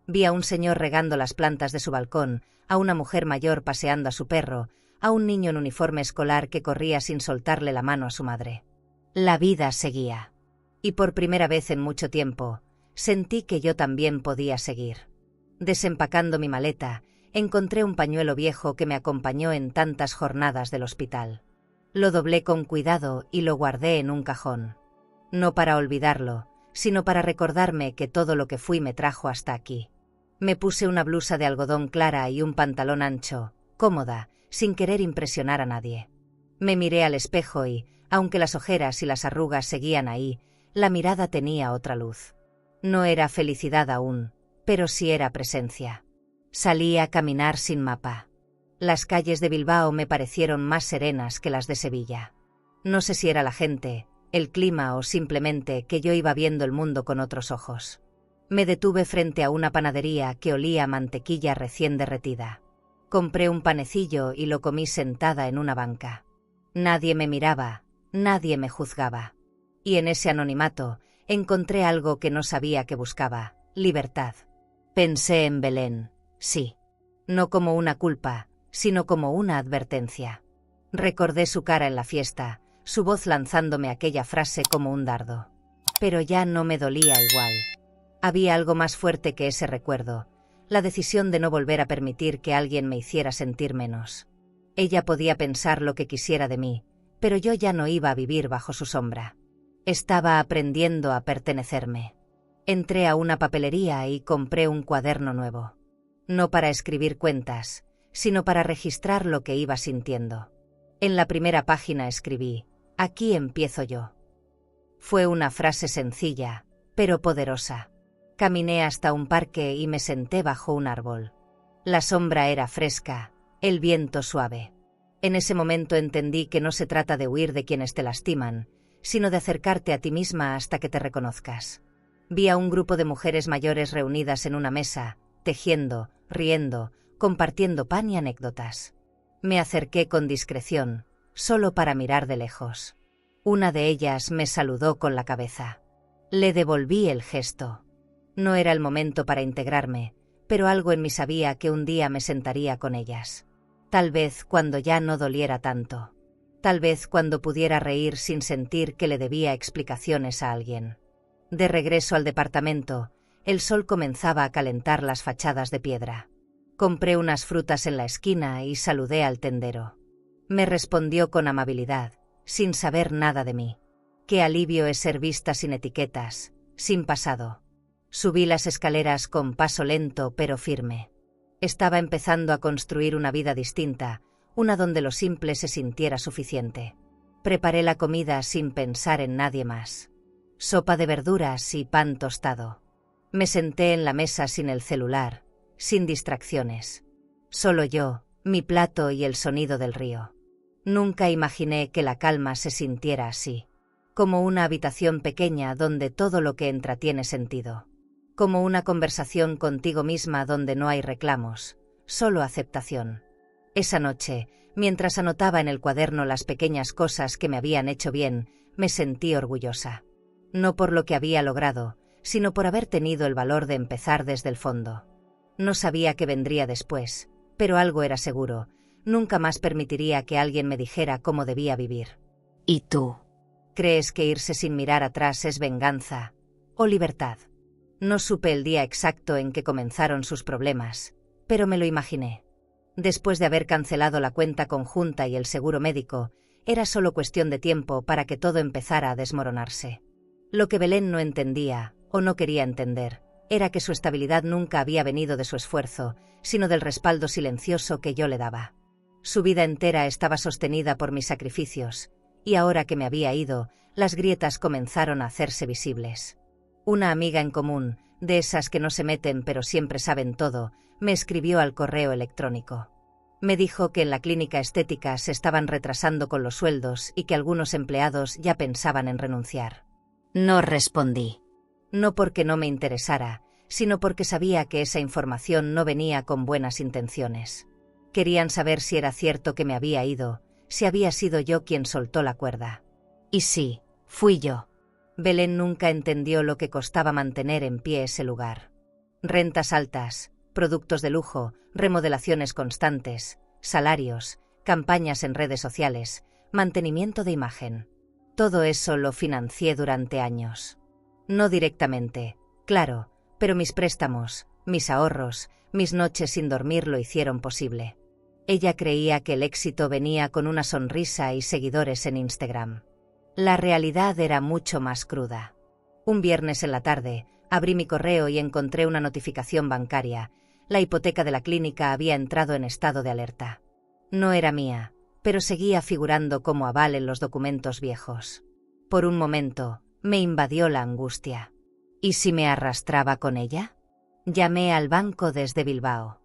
Vi a un señor regando las plantas de su balcón, a una mujer mayor paseando a su perro, a un niño en uniforme escolar que corría sin soltarle la mano a su madre. La vida seguía. Y por primera vez en mucho tiempo, sentí que yo también podía seguir. Desempacando mi maleta, encontré un pañuelo viejo que me acompañó en tantas jornadas del hospital. Lo doblé con cuidado y lo guardé en un cajón. No para olvidarlo, sino para recordarme que todo lo que fui me trajo hasta aquí. Me puse una blusa de algodón clara y un pantalón ancho, cómoda, sin querer impresionar a nadie. Me miré al espejo y, aunque las ojeras y las arrugas seguían ahí, la mirada tenía otra luz. No era felicidad aún, pero sí era presencia. Salí a caminar sin mapa. Las calles de Bilbao me parecieron más serenas que las de Sevilla. No sé si era la gente, el clima o simplemente que yo iba viendo el mundo con otros ojos. Me detuve frente a una panadería que olía a mantequilla recién derretida. Compré un panecillo y lo comí sentada en una banca. Nadie me miraba, nadie me juzgaba. Y en ese anonimato encontré algo que no sabía que buscaba: libertad. Pensé en Belén, sí. No como una culpa, sino como una advertencia. Recordé su cara en la fiesta, su voz lanzándome aquella frase como un dardo. Pero ya no me dolía igual. Había algo más fuerte que ese recuerdo, la decisión de no volver a permitir que alguien me hiciera sentir menos. Ella podía pensar lo que quisiera de mí, pero yo ya no iba a vivir bajo su sombra. Estaba aprendiendo a pertenecerme. Entré a una papelería y compré un cuaderno nuevo. No para escribir cuentas, sino para registrar lo que iba sintiendo. En la primera página escribí: aquí empiezo yo. Fue una frase sencilla, pero poderosa. Caminé hasta un parque y me senté bajo un árbol. La sombra era fresca, el viento suave. En ese momento entendí que no se trata de huir de quienes te lastiman, sino de acercarte a ti misma hasta que te reconozcas. Vi a un grupo de mujeres mayores reunidas en una mesa, tejiendo, riendo, compartiendo pan y anécdotas. Me acerqué con discreción, solo para mirar de lejos. Una de ellas me saludó con la cabeza. Le devolví el gesto. No era el momento para integrarme, pero algo en mí sabía que un día me sentaría con ellas. Tal vez cuando ya no doliera tanto. Tal vez cuando pudiera reír sin sentir que le debía explicaciones a alguien. De regreso al departamento, el sol comenzaba a calentar las fachadas de piedra. Compré unas frutas en la esquina y saludé al tendero. Me respondió con amabilidad, sin saber nada de mí. Qué alivio es ser vista sin etiquetas, sin pasado. Subí las escaleras con paso lento pero firme. Estaba empezando a construir una vida distinta, una donde lo simple se sintiera suficiente. Preparé la comida sin pensar en nadie más. Sopa de verduras y pan tostado. Me senté en la mesa sin el celular, sin distracciones. Solo yo, mi plato y el sonido del río. Nunca imaginé que la calma se sintiera así. Como una habitación pequeña donde todo lo que entra tiene sentido. Como una conversación contigo misma donde no hay reclamos, solo aceptación. Esa noche, mientras anotaba en el cuaderno las pequeñas cosas que me habían hecho bien, me sentí orgullosa. No por lo que había logrado, sino por haber tenido el valor de empezar desde el fondo. No sabía qué vendría después, pero algo era seguro: nunca más permitiría que alguien me dijera cómo debía vivir. ¿Y tú? ¿Crees que irse sin mirar atrás es venganza o libertad? No supe el día exacto en que comenzaron sus problemas, pero me lo imaginé. Después de haber cancelado la cuenta conjunta y el seguro médico, era solo cuestión de tiempo para que todo empezara a desmoronarse. Lo que Belén no entendía, o no quería entender, era que su estabilidad nunca había venido de su esfuerzo, sino del respaldo silencioso que yo le daba. Su vida entera estaba sostenida por mis sacrificios, y ahora que me había ido, las grietas comenzaron a hacerse visibles. Una amiga en común, de esas que no se meten pero siempre saben todo, me escribió al correo electrónico. Me dijo que en la clínica estética se estaban retrasando con los sueldos y que algunos empleados ya pensaban en renunciar. No respondí. No porque no me interesara, sino porque sabía que esa información no venía con buenas intenciones. Querían saber si era cierto que me había ido, si había sido yo quien soltó la cuerda. Y sí, fui yo. Belén nunca entendió lo que costaba mantener en pie ese lugar. Rentas altas, productos de lujo, remodelaciones constantes, salarios, campañas en redes sociales, mantenimiento de imagen. Todo eso lo financié durante años. No directamente, claro, pero mis préstamos, mis ahorros, mis noches sin dormir lo hicieron posible. Ella creía que el éxito venía con una sonrisa y seguidores en Instagram. La realidad era mucho más cruda. Un viernes en la tarde, abrí mi correo y encontré una notificación bancaria. La hipoteca de la clínica había entrado en estado de alerta. No era mía, pero seguía figurando como aval en los documentos viejos. Por un momento, me invadió la angustia. ¿Y si me arrastraba con ella? Llamé al banco desde Bilbao.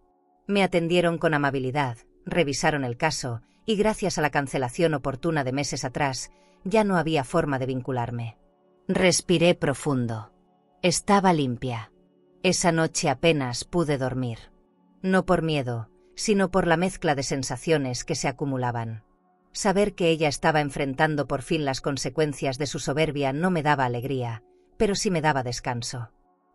Me atendieron con amabilidad, revisaron el caso, y gracias a la cancelación oportuna de meses atrás, ya no había forma de vincularme. Respiré profundo. Estaba limpia. Esa noche apenas pude dormir. No por miedo, sino por la mezcla de sensaciones que se acumulaban. Saber que ella estaba enfrentando por fin las consecuencias de su soberbia no me daba alegría, pero sí me daba descanso.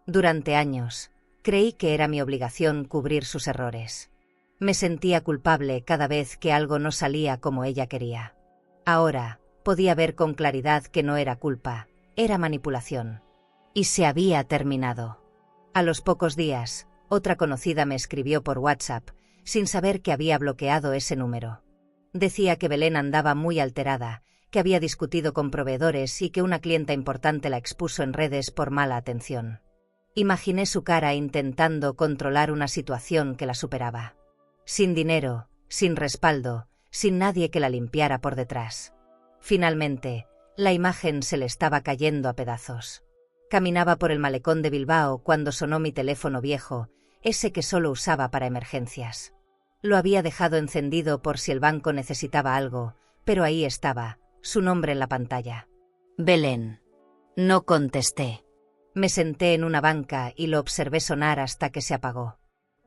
Durante años, creí que era mi obligación cubrir sus errores. Me sentía culpable cada vez que algo no salía como ella quería. Ahora, podía ver con claridad que no era culpa, era manipulación. Y se había terminado. A los pocos días, otra conocida me escribió por WhatsApp, sin saber que había bloqueado ese número. Decía que Belén andaba muy alterada, que había discutido con proveedores y que una clienta importante la expuso en redes por mala atención. Imaginé su cara intentando controlar una situación que la superaba. Sin dinero, sin respaldo, sin nadie que la limpiara por detrás. Finalmente, la imagen se le estaba cayendo a pedazos. Caminaba por el malecón de Bilbao cuando sonó mi teléfono viejo, ese que solo usaba para emergencias. Lo había dejado encendido por si el banco necesitaba algo, pero ahí estaba, su nombre en la pantalla. Belén. No contesté. Me senté en una banca y lo observé sonar hasta que se apagó.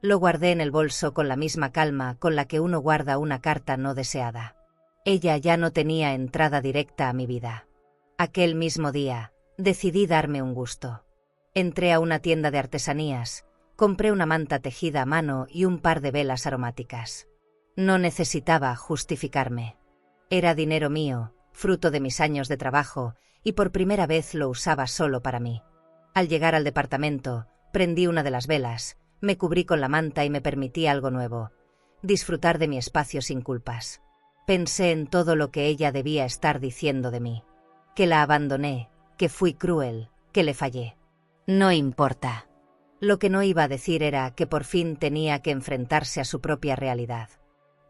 Lo guardé en el bolso con la misma calma con la que uno guarda una carta no deseada. Ella ya no tenía entrada directa a mi vida. Aquel mismo día, decidí darme un gusto. Entré a una tienda de artesanías, compré una manta tejida a mano y un par de velas aromáticas. No necesitaba justificarme. Era dinero mío, fruto de mis años de trabajo, y por primera vez lo usaba solo para mí. Al llegar al departamento, prendí una de las velas, me cubrí con la manta y me permití algo nuevo, disfrutar de mi espacio sin culpas. Pensé en todo lo que ella debía estar diciendo de mí. Que la abandoné, que fui cruel, que le fallé. No importa. Lo que no iba a decir era que por fin tenía que enfrentarse a su propia realidad.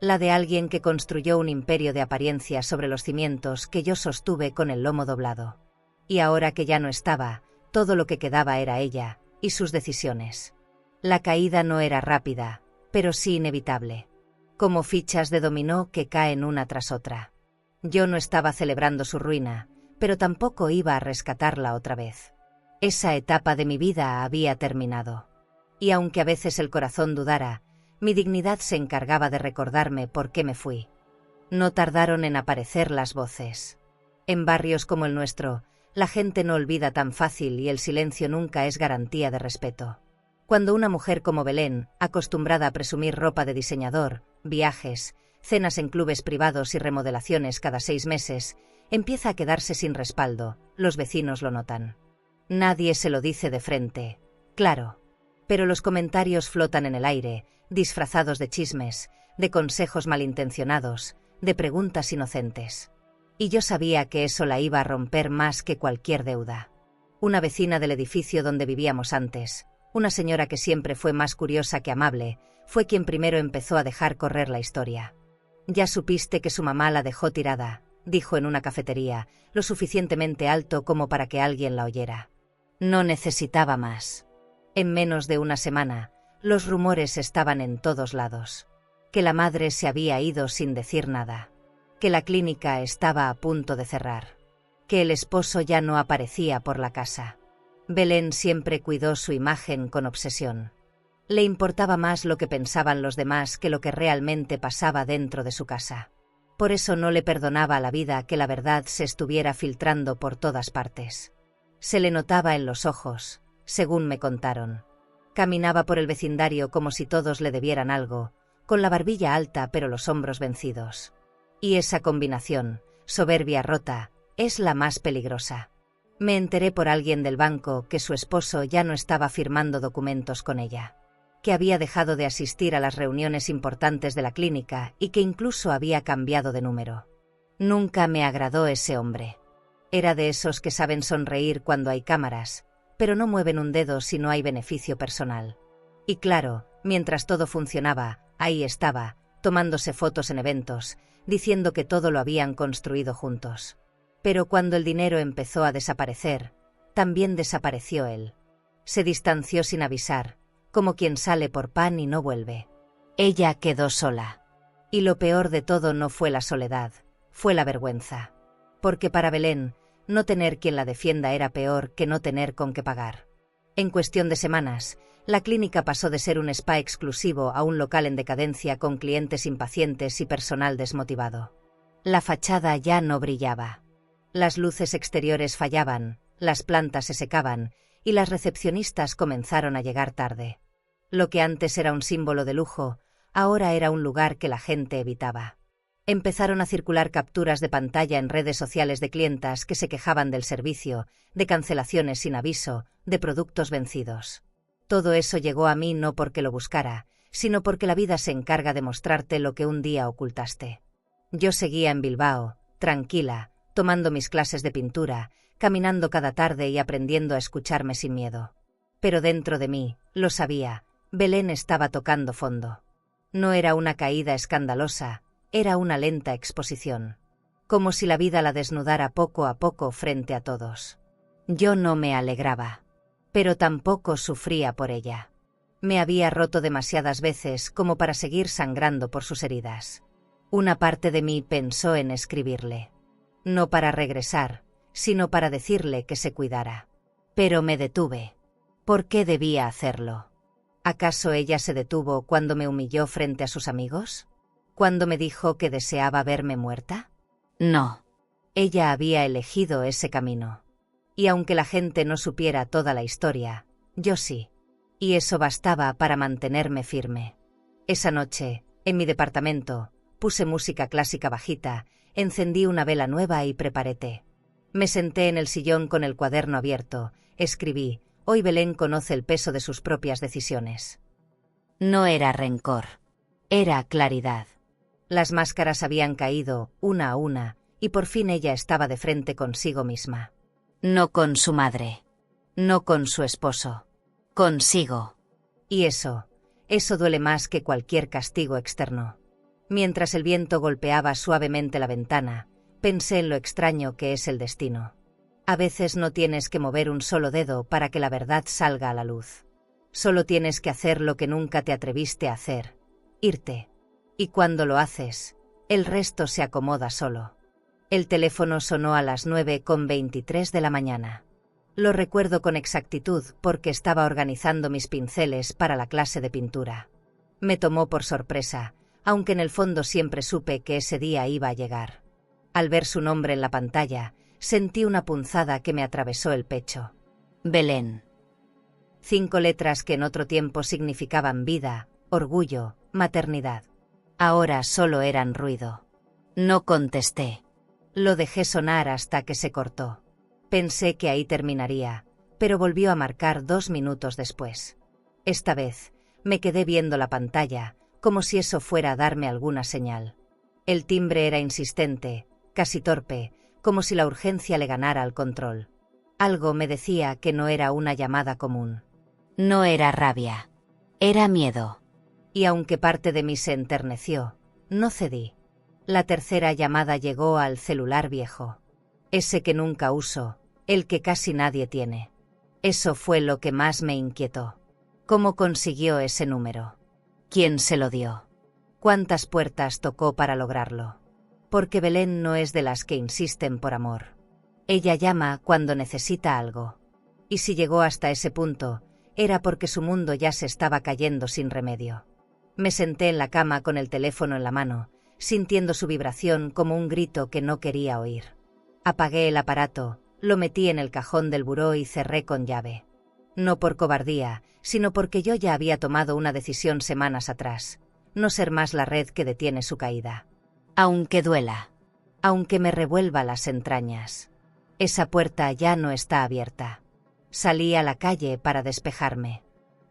La de alguien que construyó un imperio de apariencia sobre los cimientos que yo sostuve con el lomo doblado. Y ahora que ya no estaba, todo lo que quedaba era ella, y sus decisiones. La caída no era rápida, pero sí inevitable. Como fichas de dominó que caen una tras otra. Yo no estaba celebrando su ruina, pero tampoco iba a rescatarla otra vez. Esa etapa de mi vida había terminado. Y aunque a veces el corazón dudara, mi dignidad se encargaba de recordarme por qué me fui. No tardaron en aparecer las voces. En barrios como el nuestro, la gente no olvida tan fácil y el silencio nunca es garantía de respeto. Cuando una mujer como Belén, acostumbrada a presumir ropa de diseñador, viajes, cenas en clubes privados y remodelaciones cada 6 meses, empieza a quedarse sin respaldo, los vecinos lo notan. Nadie se lo dice de frente, claro, pero los comentarios flotan en el aire, disfrazados de chismes, de consejos malintencionados, de preguntas inocentes. Y yo sabía que eso la iba a romper más que cualquier deuda. Una vecina del edificio donde vivíamos antes, una señora que siempre fue más curiosa que amable, fue quien primero empezó a dejar correr la historia. «Ya supiste que su mamá la dejó tirada», dijo en una cafetería, lo suficientemente alto como para que alguien la oyera. No necesitaba más. En menos de una semana, los rumores estaban en todos lados. Que la madre se había ido sin decir nada. Que la clínica estaba a punto de cerrar. Que el esposo ya no aparecía por la casa. Belén siempre cuidó su imagen con obsesión. Le importaba más lo que pensaban los demás que lo que realmente pasaba dentro de su casa. Por eso no le perdonaba a la vida que la verdad se estuviera filtrando por todas partes. Se le notaba en los ojos, según me contaron. Caminaba por el vecindario como si todos le debieran algo, con la barbilla alta pero los hombros vencidos. Y esa combinación, soberbia rota, es la más peligrosa. Me enteré por alguien del banco que su esposo ya no estaba firmando documentos con ella. Que había dejado de asistir a las reuniones importantes de la clínica y que incluso había cambiado de número. Nunca me agradó ese hombre. Era de esos que saben sonreír cuando hay cámaras, pero no mueven un dedo si no hay beneficio personal. Y claro, mientras todo funcionaba, ahí estaba, tomándose fotos en eventos, diciendo que todo lo habían construido juntos. Pero cuando el dinero empezó a desaparecer, también desapareció él. Se distanció sin avisar, como quien sale por pan y no vuelve. Ella quedó sola. Y lo peor de todo no fue la soledad, fue la vergüenza. Porque para Belén, no tener quien la defienda era peor que no tener con qué pagar. En cuestión de semanas, la clínica pasó de ser un spa exclusivo a un local en decadencia con clientes impacientes y personal desmotivado. La fachada ya no brillaba. Las luces exteriores fallaban, las plantas se secaban y las recepcionistas comenzaron a llegar tarde. Lo que antes era un símbolo de lujo, ahora era un lugar que la gente evitaba. Empezaron a circular capturas de pantalla en redes sociales de clientas que se quejaban del servicio, de cancelaciones sin aviso, de productos vencidos. Todo eso llegó a mí no porque lo buscara, sino porque la vida se encarga de mostrarte lo que un día ocultaste. Yo seguía en Bilbao, tranquila, tomando mis clases de pintura, caminando cada tarde y aprendiendo a escucharme sin miedo. Pero dentro de mí, lo sabía, Belén estaba tocando fondo. No era una caída escandalosa, era una lenta exposición. Como si la vida la desnudara poco a poco frente a todos. Yo no me alegraba. Pero tampoco sufría por ella. Me había roto demasiadas veces como para seguir sangrando por sus heridas. Una parte de mí pensó en escribirle. No para regresar, sino para decirle que se cuidara. Pero me detuve. ¿Por qué debía hacerlo? ¿Acaso ella se detuvo cuando me humilló frente a sus amigos? ¿Cuando me dijo que deseaba verme muerta? No. Ella había elegido ese camino. Y aunque la gente no supiera toda la historia, yo sí. Y eso bastaba para mantenerme firme. Esa noche, en mi departamento, puse música clásica bajita, encendí una vela nueva y preparé té. Me senté en el sillón con el cuaderno abierto, escribí: hoy Belén conoce el peso de sus propias decisiones. No era rencor. Era claridad. Las máscaras habían caído, una a una, y por fin ella estaba de frente consigo misma. No con su madre. No con su esposo. Consigo. Y eso duele más que cualquier castigo externo. Mientras el viento golpeaba suavemente la ventana, pensé en lo extraño que es el destino. A veces no tienes que mover un solo dedo para que la verdad salga a la luz. Solo tienes que hacer lo que nunca te atreviste a hacer, irte. Y cuando lo haces, el resto se acomoda solo. El teléfono sonó a las 9:23 de la mañana. Lo recuerdo con exactitud porque estaba organizando mis pinceles para la clase de pintura. Me tomó por sorpresa, aunque en el fondo siempre supe que ese día iba a llegar. Al ver su nombre en la pantalla, sentí una punzada que me atravesó el pecho. Belén. 5 letras que en otro tiempo significaban vida, orgullo, maternidad. Ahora solo eran ruido. No contesté. Lo dejé sonar hasta que se cortó. Pensé que ahí terminaría, pero volvió a marcar 2 minutos después. Esta vez, me quedé viendo la pantalla, como si eso fuera a darme alguna señal. El timbre era insistente, casi torpe, como si la urgencia le ganara al control. Algo me decía que no era una llamada común. No era rabia. Era miedo. Y aunque parte de mí se enterneció, no cedí. La tercera llamada llegó al celular viejo. Ese que nunca uso, el que casi nadie tiene. Eso fue lo que más me inquietó. ¿Cómo consiguió ese número? ¿Quién se lo dio? ¿Cuántas puertas tocó para lograrlo? Porque Belén no es de las que insisten por amor. Ella llama cuando necesita algo. Y si llegó hasta ese punto, era porque su mundo ya se estaba cayendo sin remedio. Me senté en la cama con el teléfono en la mano, sintiendo su vibración como un grito que no quería oír. Apagué el aparato, lo metí en el cajón del buró y cerré con llave. No por cobardía, sino porque yo ya había tomado una decisión semanas atrás: no ser más la red que detiene su caída. Aunque duela. Aunque me revuelva las entrañas. Esa puerta ya no está abierta. Salí a la calle para despejarme.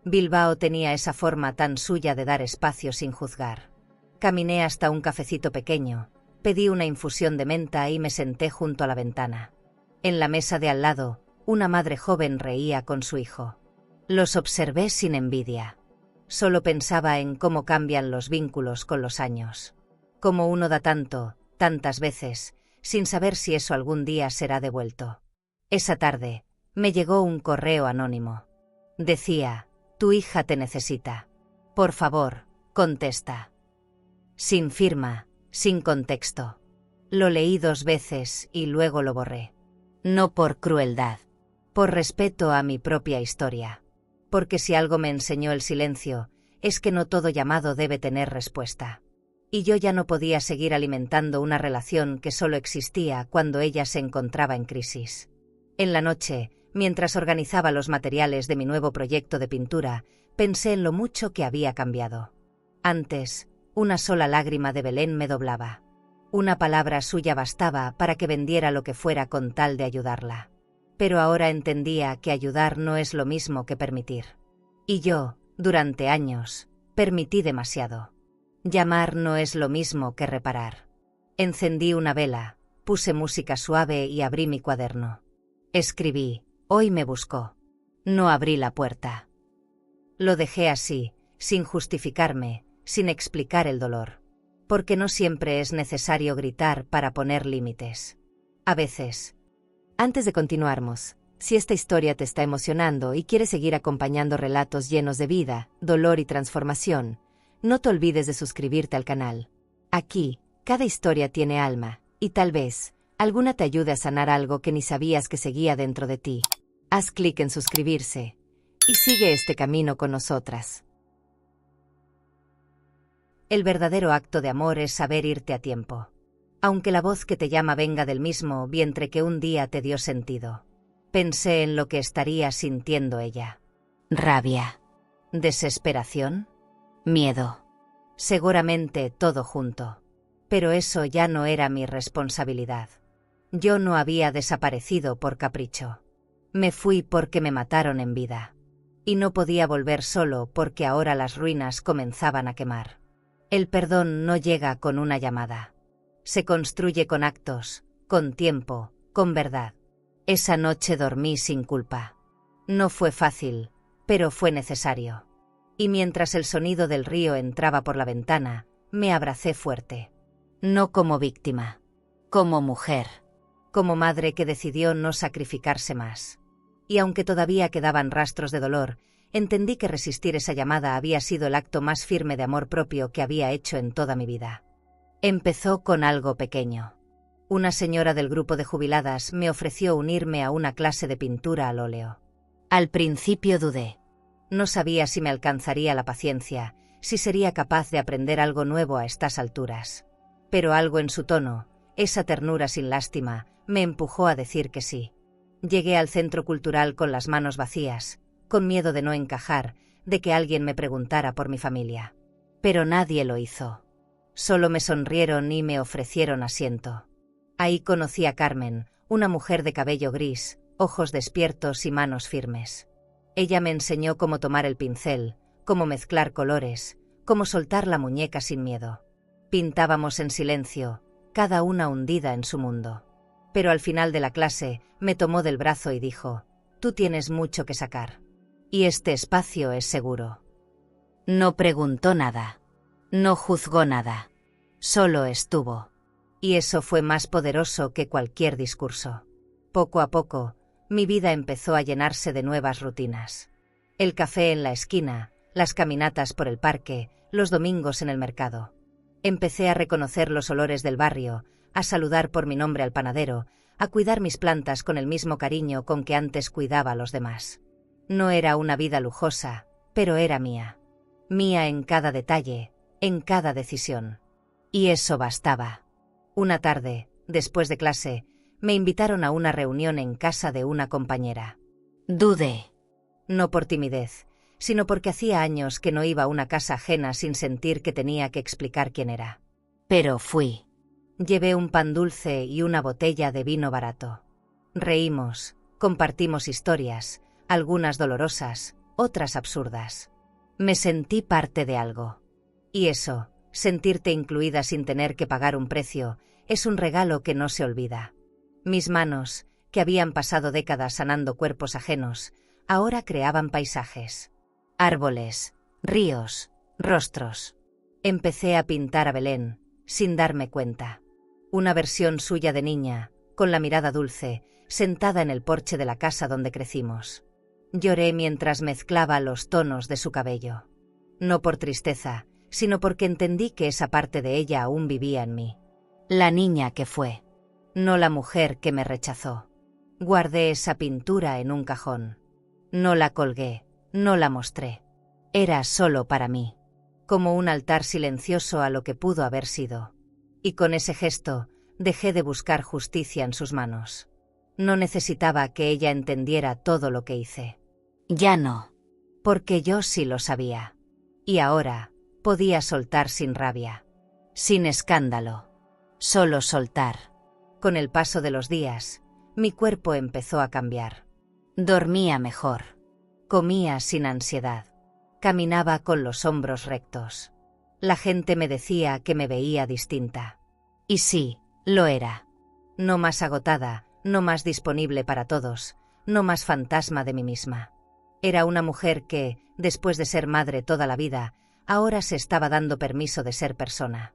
Bilbao tenía esa forma tan suya de dar espacio sin juzgar. Caminé hasta un cafecito pequeño, pedí una infusión de menta y me senté junto a la ventana. En la mesa de al lado, una madre joven reía con su hijo. Los observé sin envidia. Solo pensaba en cómo cambian los vínculos con los años. Cómo uno da tanto, tantas veces, sin saber si eso algún día será devuelto. Esa tarde, me llegó un correo anónimo. Decía: tu hija te necesita. Por favor, contesta. Sin firma, sin contexto. Lo leí 2 veces y luego lo borré. No por crueldad. Por respeto a mi propia historia. Porque si algo me enseñó el silencio, es que no todo llamado debe tener respuesta. Y yo ya no podía seguir alimentando una relación que solo existía cuando ella se encontraba en crisis. En la noche, mientras organizaba los materiales de mi nuevo proyecto de pintura, pensé en lo mucho que había cambiado. Antes, una sola lágrima de Belén me doblaba. Una palabra suya bastaba para que vendiera lo que fuera con tal de ayudarla. Pero ahora entendía que ayudar no es lo mismo que permitir. Y yo, durante años, permití demasiado. Llamar no es lo mismo que reparar. Encendí una vela, puse música suave y abrí mi cuaderno. Escribí: hoy me buscó. No abrí la puerta. Lo dejé así, sin justificarme, sin explicar el dolor. Porque no siempre es necesario gritar para poner límites. A veces. Antes de continuarmos, si esta historia te está emocionando y quieres seguir acompañando relatos llenos de vida, dolor y transformación, no te olvides de suscribirte al canal. Aquí, cada historia tiene alma, y tal vez, alguna te ayude a sanar algo que ni sabías que seguía dentro de ti. Haz clic en suscribirse, y sigue este camino con nosotras. El verdadero acto de amor es saber irte a tiempo. Aunque la voz que te llama venga del mismo vientre que un día te dio sentido. Pensé en lo que estaría sintiendo ella. Rabia. ¿Desesperación? Miedo. Seguramente todo junto. Pero eso ya no era mi responsabilidad. Yo no había desaparecido por capricho. Me fui porque me mataron en vida. Y no podía volver solo porque ahora las ruinas comenzaban a quemar. El perdón no llega con una llamada. Se construye con actos, con tiempo, con verdad. Esa noche dormí sin culpa. No fue fácil, pero fue necesario. Y mientras el sonido del río entraba por la ventana, me abracé fuerte. No como víctima. Como mujer. Como madre que decidió no sacrificarse más. Y aunque todavía quedaban rastros de dolor, entendí que resistir esa llamada había sido el acto más firme de amor propio que había hecho en toda mi vida. Empezó con algo pequeño. Una señora del grupo de jubiladas me ofreció unirme a una clase de pintura al óleo. Al principio dudé. No sabía si me alcanzaría la paciencia, si sería capaz de aprender algo nuevo a estas alturas. Pero algo en su tono, esa ternura sin lástima, me empujó a decir que sí. Llegué al centro cultural con las manos vacías, con miedo de no encajar, de que alguien me preguntara por mi familia. Pero nadie lo hizo. Solo me sonrieron y me ofrecieron asiento. Ahí conocí a Carmen, una mujer de cabello gris, ojos despiertos y manos firmes. Ella me enseñó cómo tomar el pincel, cómo mezclar colores, cómo soltar la muñeca sin miedo. Pintábamos en silencio, cada una hundida en su mundo. Pero al final de la clase, me tomó del brazo y dijo: «Tú tienes mucho que sacar. Y este espacio es seguro». No preguntó nada. No juzgó nada. Solo estuvo. Y eso fue más poderoso que cualquier discurso. Poco a poco, mi vida empezó a llenarse de nuevas rutinas. El café en la esquina, las caminatas por el parque, los domingos en el mercado. Empecé a reconocer los olores del barrio, a saludar por mi nombre al panadero, a cuidar mis plantas con el mismo cariño con que antes cuidaba a los demás. No era una vida lujosa, pero era mía. Mía en cada detalle, en cada decisión. Y eso bastaba. Una tarde, después de clase, me invitaron a una reunión en casa de una compañera. Dudé. No por timidez, sino porque hacía años que no iba a una casa ajena sin sentir que tenía que explicar quién era. Pero fui. Llevé un pan dulce y una botella de vino barato. Reímos, compartimos historias, algunas dolorosas, otras absurdas. Me sentí parte de algo. Y eso, sentirte incluida sin tener que pagar un precio, es un regalo que no se olvida. Mis manos, que habían pasado décadas sanando cuerpos ajenos, ahora creaban paisajes. Árboles, ríos, rostros. Empecé a pintar a Belén, sin darme cuenta. Una versión suya de niña, con la mirada dulce, sentada en el porche de la casa donde crecimos. Lloré mientras mezclaba los tonos de su cabello. No por tristeza, sino porque entendí que esa parte de ella aún vivía en mí. La niña que fue. No la mujer que me rechazó. Guardé esa pintura en un cajón. No la colgué, no la mostré. Era solo para mí. Como un altar silencioso a lo que pudo haber sido. Y con ese gesto, dejé de buscar justicia en sus manos. No necesitaba que ella entendiera todo lo que hice. Ya no. Porque yo sí lo sabía. Y ahora, podía soltar sin rabia. Sin escándalo. Solo soltar. Con el paso de los días, mi cuerpo empezó a cambiar. Dormía mejor. Comía sin ansiedad. Caminaba con los hombros rectos. La gente me decía que me veía distinta. Y sí, lo era. No más agotada, no más disponible para todos, no más fantasma de mí misma. Era una mujer que, después de ser madre toda la vida, ahora se estaba dando permiso de ser persona.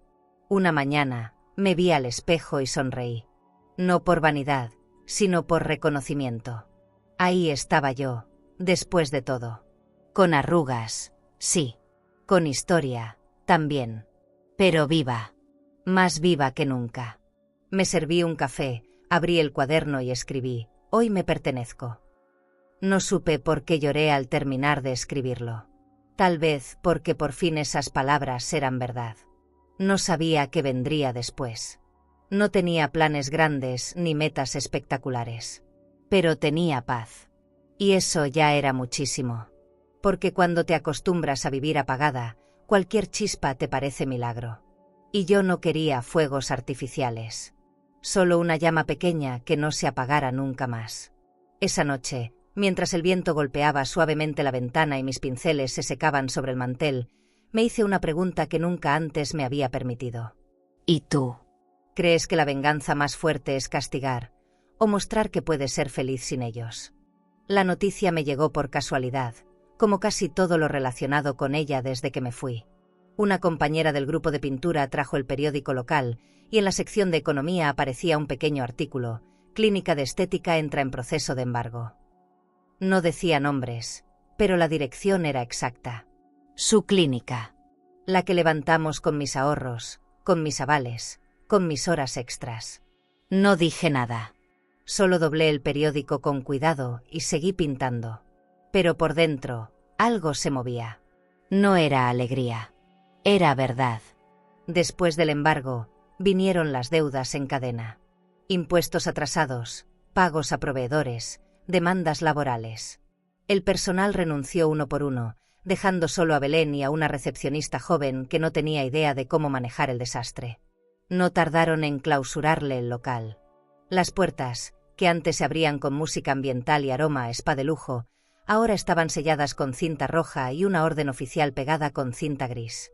Una mañana, me vi al espejo y sonreí. No por vanidad, sino por reconocimiento. Ahí estaba yo, después de todo. Con arrugas, sí. Con historia, también. Pero viva. Más viva que nunca. Me serví un café, abrí el cuaderno y escribí: «Hoy me pertenezco». No supe por qué lloré al terminar de escribirlo. Tal vez porque por fin esas palabras eran verdad. No sabía qué vendría después. No tenía planes grandes ni metas espectaculares. Pero tenía paz. Y eso ya era muchísimo. Porque cuando te acostumbras a vivir apagada, cualquier chispa te parece milagro. Y yo no quería fuegos artificiales. Solo una llama pequeña que no se apagara nunca más. Esa noche, mientras el viento golpeaba suavemente la ventana y mis pinceles se secaban sobre el mantel, me hice una pregunta que nunca antes me había permitido. ¿Y tú? ¿Crees que la venganza más fuerte es castigar, o mostrar que puedes ser feliz sin ellos? La noticia me llegó por casualidad, como casi todo lo relacionado con ella desde que me fui. Una compañera del grupo de pintura trajo el periódico local, y en la sección de economía aparecía un pequeño artículo: Clínica de Estética entra en proceso de embargo. No decía nombres, pero la dirección era exacta. Su clínica. La que levantamos con mis ahorros, con mis avales, con mis horas extras. No dije nada. Solo doblé el periódico con cuidado y seguí pintando. Pero por dentro, algo se movía. No era alegría. Era verdad. Después del embargo, vinieron las deudas en cadena. Impuestos atrasados, pagos a proveedores, demandas laborales. El personal renunció uno por uno, dejando solo a Belén y a una recepcionista joven que no tenía idea de cómo manejar el desastre. No tardaron en clausurarle el local. Las puertas, que antes se abrían con música ambiental y aroma a spa de lujo, ahora estaban selladas con cinta roja y una orden oficial pegada con cinta gris.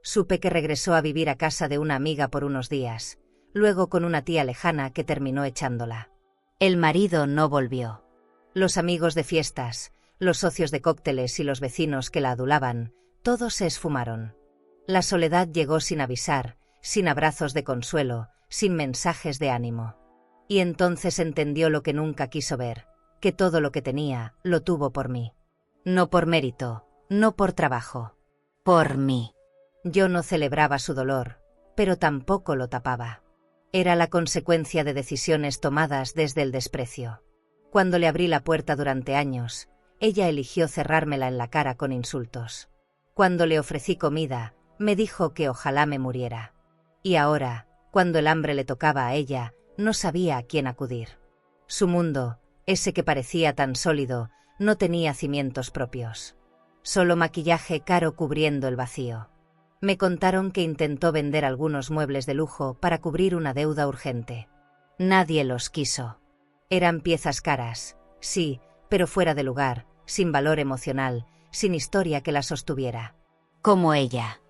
Supe que regresó a vivir a casa de una amiga por unos días. luego con una tía lejana que terminó echándola. El marido no volvió. Los amigos de fiestas, los socios de cócteles y los vecinos que la adulaban, todos se esfumaron. La soledad llegó sin avisar, sin abrazos de consuelo, sin mensajes de ánimo. Y entonces entendió lo que nunca quiso ver, que todo lo que tenía, lo tuvo por mí. No por mérito, no por trabajo. Por mí. Yo no celebraba su dolor, pero tampoco lo tapaba. Era la consecuencia de decisiones tomadas desde el desprecio. Cuando le abrí la puerta durante años, ella eligió cerrármela en la cara con insultos. Cuando le ofrecí comida, me dijo que ojalá me muriera. Y ahora, cuando el hambre le tocaba a ella, no sabía a quién acudir. Su mundo, ese que parecía tan sólido, no tenía cimientos propios. Solo maquillaje caro cubriendo el vacío. Me contaron que intentó vender algunos muebles de lujo para cubrir una deuda urgente. Nadie los quiso. Eran piezas caras, sí, pero fuera de lugar, sin valor emocional, sin historia que la sostuviera. Como ella.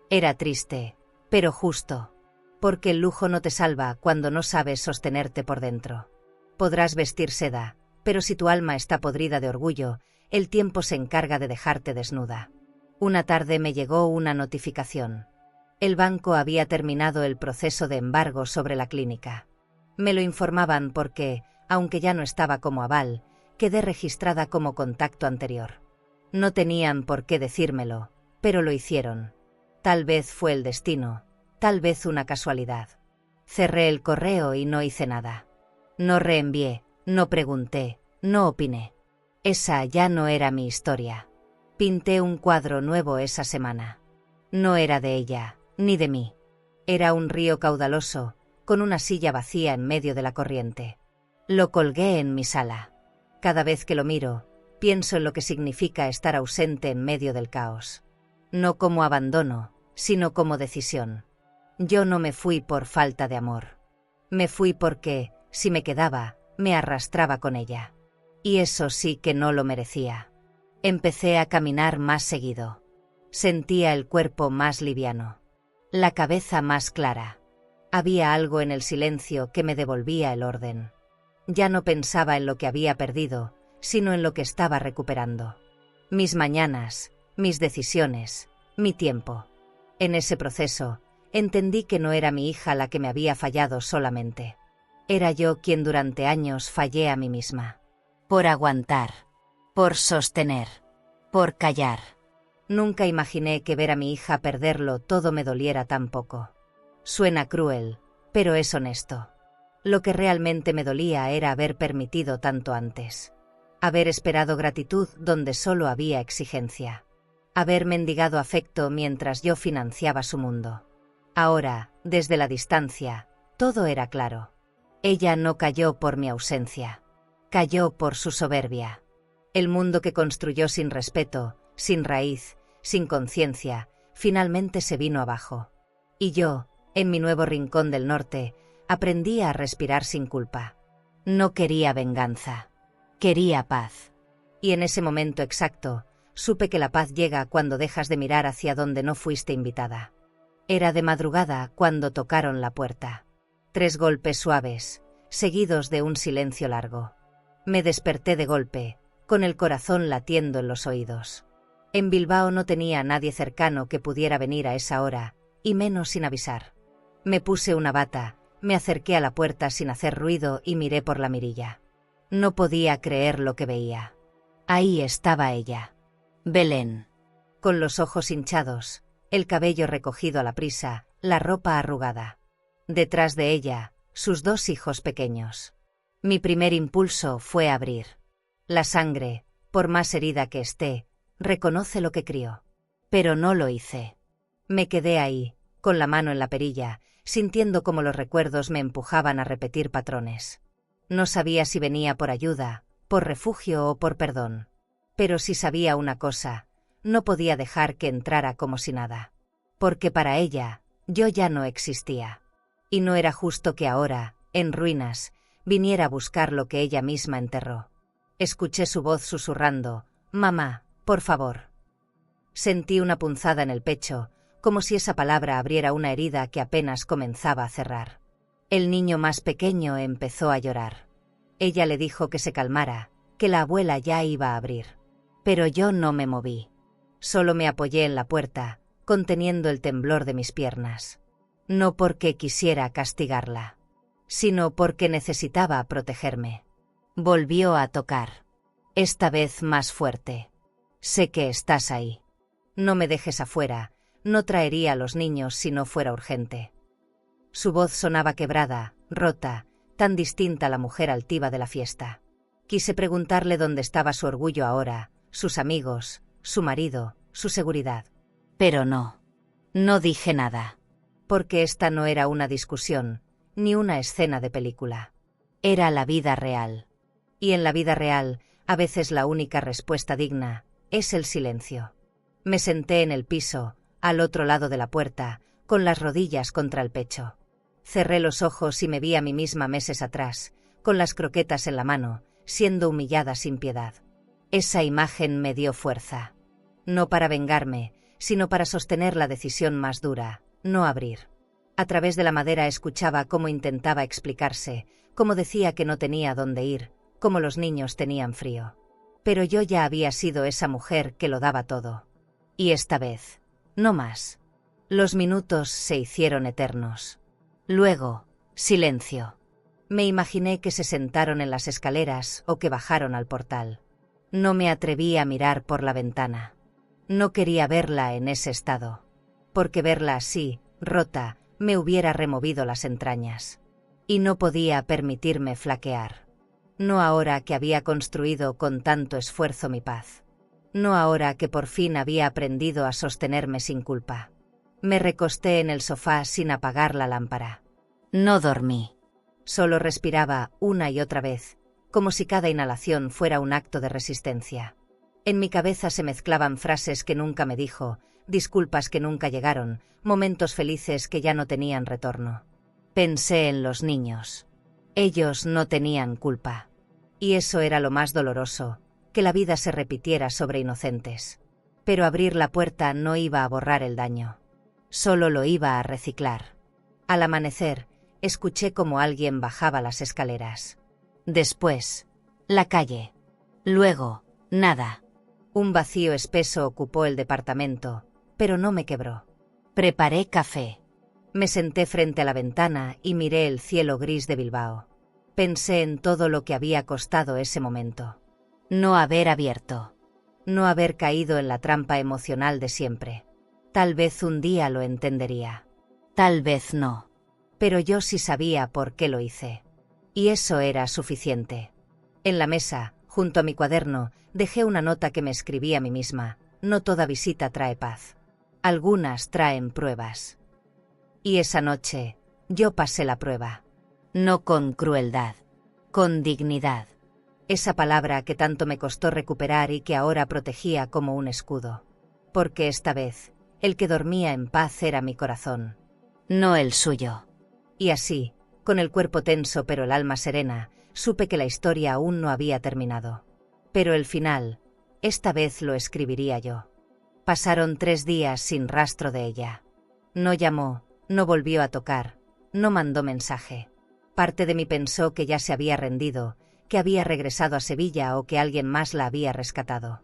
Era triste, pero justo. Porque el lujo no te salva cuando no sabes sostenerte por dentro. Podrás vestir seda, pero si tu alma está podrida de orgullo, el tiempo se encarga de dejarte desnuda. Una tarde me llegó una notificación. El banco había terminado el proceso de embargo sobre la clínica. Me lo informaban porque, aunque ya no estaba como aval, quedé registrada como contacto anterior. No tenían por qué decírmelo, pero lo hicieron. Tal vez fue el destino, tal vez una casualidad. Cerré el correo y no hice nada. No reenvié, no pregunté, no opiné. Esa ya no era mi historia. Pinté un cuadro nuevo esa semana. No era de ella, ni de mí. Era un río caudaloso, con una silla vacía en medio de la corriente. Lo colgué en mi sala. Cada vez que lo miro, pienso en lo que significa estar ausente en medio del caos. No como abandono, sino como decisión. Yo no me fui por falta de amor. Me fui porque, si me quedaba, me arrastraba con ella. Y eso sí que no lo merecía. Empecé a caminar más seguido. Sentía el cuerpo más liviano. La cabeza más clara. Había algo en el silencio que me devolvía el orden. Ya no pensaba en lo que había perdido, sino en lo que estaba recuperando. Mis mañanas, mis decisiones, mi tiempo. En ese proceso, entendí que no era mi hija la que me había fallado solamente. Era yo quien durante años fallé a mí misma. Por aguantar. Por sostener. Por callar. Nunca imaginé que ver a mi hija perderlo todo me doliera tan poco. Suena cruel, pero es honesto. Lo que realmente me dolía era haber permitido tanto antes. Haber esperado gratitud donde solo había exigencia. Haber mendigado afecto mientras yo financiaba su mundo. Ahora, desde la distancia, todo era claro. Ella no cayó por mi ausencia. Cayó por su soberbia. El mundo que construyó sin respeto, sin raíz, sin conciencia, finalmente se vino abajo. Y yo, en mi nuevo rincón del norte, aprendí a respirar sin culpa. No quería venganza. Quería paz. Y en ese momento exacto, supe que la paz llega cuando dejas de mirar hacia donde no fuiste invitada. Era de madrugada cuando tocaron la puerta. 3 golpes suaves, seguidos de un silencio largo. Me desperté de golpe, con el corazón latiendo en los oídos. En Bilbao no tenía a nadie cercano que pudiera venir a esa hora, y menos sin avisar. Me puse una bata, me acerqué a la puerta sin hacer ruido y miré por la mirilla. No podía creer lo que veía. Ahí estaba ella. Belén. Con los ojos hinchados, el cabello recogido a la prisa, la ropa arrugada. Detrás de ella, sus 2 hijos pequeños. Mi primer impulso fue abrir. La sangre, por más herida que esté, reconoce lo que crió. Pero no lo hice. Me quedé ahí, con la mano en la perilla, sintiendo cómo los recuerdos me empujaban a repetir patrones. No sabía si venía por ayuda, por refugio o por perdón. Pero sí sabía una cosa, no podía dejar que entrara como si nada. Porque para ella, yo ya no existía. Y no era justo que ahora, en ruinas, viniera a buscar lo que ella misma enterró. Escuché su voz susurrando, «Mamá, por favor». Sentí una punzada en el pecho, como si esa palabra abriera una herida que apenas comenzaba a cerrar. El niño más pequeño empezó a llorar. Ella le dijo que se calmara, que la abuela ya iba a abrir. Pero yo no me moví. Solo me apoyé en la puerta, conteniendo el temblor de mis piernas. No porque quisiera castigarla, sino porque necesitaba protegerme. Volvió a tocar. Esta vez más fuerte. Sé que estás ahí. No me dejes afuera, no traería a los niños si no fuera urgente. Su voz sonaba quebrada, rota, tan distinta a la mujer altiva de la fiesta. Quise preguntarle dónde estaba su orgullo ahora, sus amigos, su marido, su seguridad. Pero no. No dije nada. Porque esta no era una discusión, ni una escena de película. Era la vida real. Y en la vida real, a veces la única respuesta digna es el silencio. Me senté en el piso, al otro lado de la puerta, con las rodillas contra el pecho. Cerré los ojos y me vi a mí misma meses atrás, con las croquetas en la mano, siendo humillada sin piedad. Esa imagen me dio fuerza. No para vengarme, sino para sostener la decisión más dura, no abrir. A través de la madera escuchaba cómo intentaba explicarse, cómo decía que no tenía dónde ir, cómo los niños tenían frío. Pero yo ya había sido esa mujer que lo daba todo. Y esta vez, no más. Los minutos se hicieron eternos. Luego, silencio. Me imaginé que se sentaron en las escaleras o que bajaron al portal. No me atreví a mirar por la ventana. No quería verla en ese estado. Porque verla así, rota, me hubiera removido las entrañas. Y no podía permitirme flaquear. No ahora que había construido con tanto esfuerzo mi paz. No ahora que por fin había aprendido a sostenerme sin culpa. Me recosté en el sofá sin apagar la lámpara. No dormí. Solo respiraba una y otra vez, como si cada inhalación fuera un acto de resistencia. En mi cabeza se mezclaban frases que nunca me dijo, disculpas que nunca llegaron, momentos felices que ya no tenían retorno. Pensé en los niños. Ellos no tenían culpa. Y eso era lo más doloroso, que la vida se repitiera sobre inocentes. Pero abrir la puerta no iba a borrar el daño. Solo lo iba a reciclar. Al amanecer, escuché cómo alguien bajaba las escaleras. Después, la calle. Luego, nada. Un vacío espeso ocupó el departamento, pero no me quebró. Preparé café. Me senté frente a la ventana y miré el cielo gris de Bilbao. Pensé en todo lo que había costado ese momento. No haber abierto. No haber caído en la trampa emocional de siempre. Tal vez un día lo entendería. Tal vez no. Pero yo sí sabía por qué lo hice. Y eso era suficiente. En la mesa, junto a mi cuaderno, dejé una nota que me escribí a mí misma. No toda visita trae paz. Algunas traen pruebas. Y esa noche, yo pasé la prueba. No con crueldad. Con dignidad. Esa palabra que tanto me costó recuperar y que ahora protegía como un escudo. Porque esta vez, el que dormía en paz era mi corazón. No el suyo. Y así, con el cuerpo tenso pero el alma serena, supe que la historia aún no había terminado. Pero el final, esta vez lo escribiría yo. Pasaron 3 días sin rastro de ella. No llamó, no volvió a tocar, no mandó mensaje. Parte de mí pensó que ya se había rendido, que había regresado a Sevilla o que alguien más la había rescatado.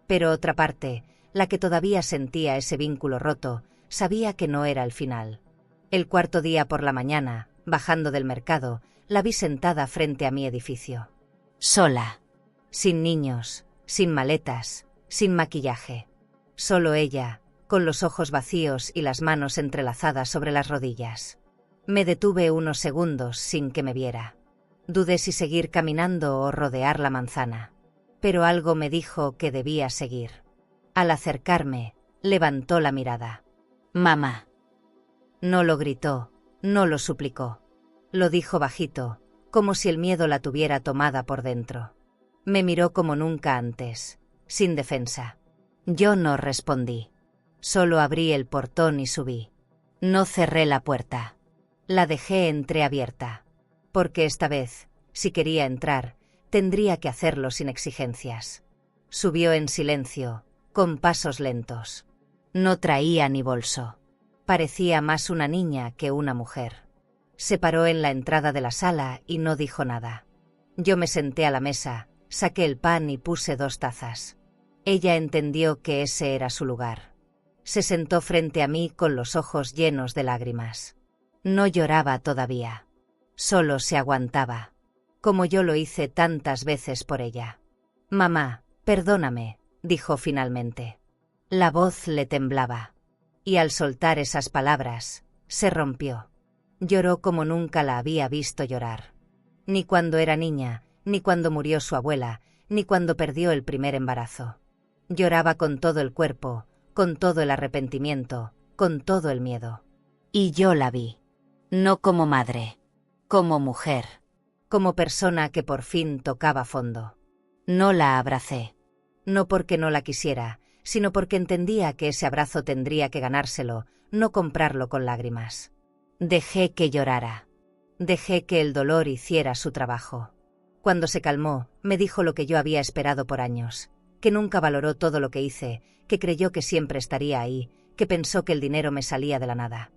Pero otra parte, la que todavía sentía ese vínculo roto, sabía que no era el final. El 4.º día por la mañana, bajando del mercado, la vi sentada frente a mi edificio. Sola. Sin niños, sin maletas, sin maquillaje. Solo ella, con los ojos vacíos y las manos entrelazadas sobre las rodillas. Me detuve unos segundos sin que me viera. Dudé si seguir caminando o rodear la manzana. Pero algo me dijo que debía seguir. Al acercarme, levantó la mirada. «Mamá». No lo gritó, no lo suplicó. Lo dijo bajito, como si el miedo la tuviera tomada por dentro. Me miró como nunca antes, sin defensa. Yo no respondí. Solo abrí el portón y subí. No cerré la puerta. La dejé entreabierta. Porque esta vez, si quería entrar, tendría que hacerlo sin exigencias. Subió en silencio, con pasos lentos. No traía ni bolso. Parecía más una niña que una mujer. Se paró en la entrada de la sala y no dijo nada. Yo me senté a la mesa, saqué el pan y puse 2 tazas. Ella entendió que ese era su lugar. Se sentó frente a mí con los ojos llenos de lágrimas. No lloraba todavía. Solo se aguantaba. Como yo lo hice tantas veces por ella. «Mamá, perdóname», dijo finalmente. La voz le temblaba. Y al soltar esas palabras, se rompió. Lloró como nunca la había visto llorar. Ni cuando era niña, ni cuando murió su abuela, ni cuando perdió el primer embarazo. Lloraba con todo el cuerpo, con todo el arrepentimiento, con todo el miedo. Y yo la vi. No como madre, como mujer. Como persona que por fin tocaba fondo. No la abracé. No porque no la quisiera, sino porque entendía que ese abrazo tendría que ganárselo, no comprarlo con lágrimas. Dejé que llorara. Dejé que el dolor hiciera su trabajo. Cuando se calmó, me dijo lo que yo había esperado por años, que nunca valoró todo lo que hice, que creyó que siempre estaría ahí, que pensó que el dinero me salía de la nada.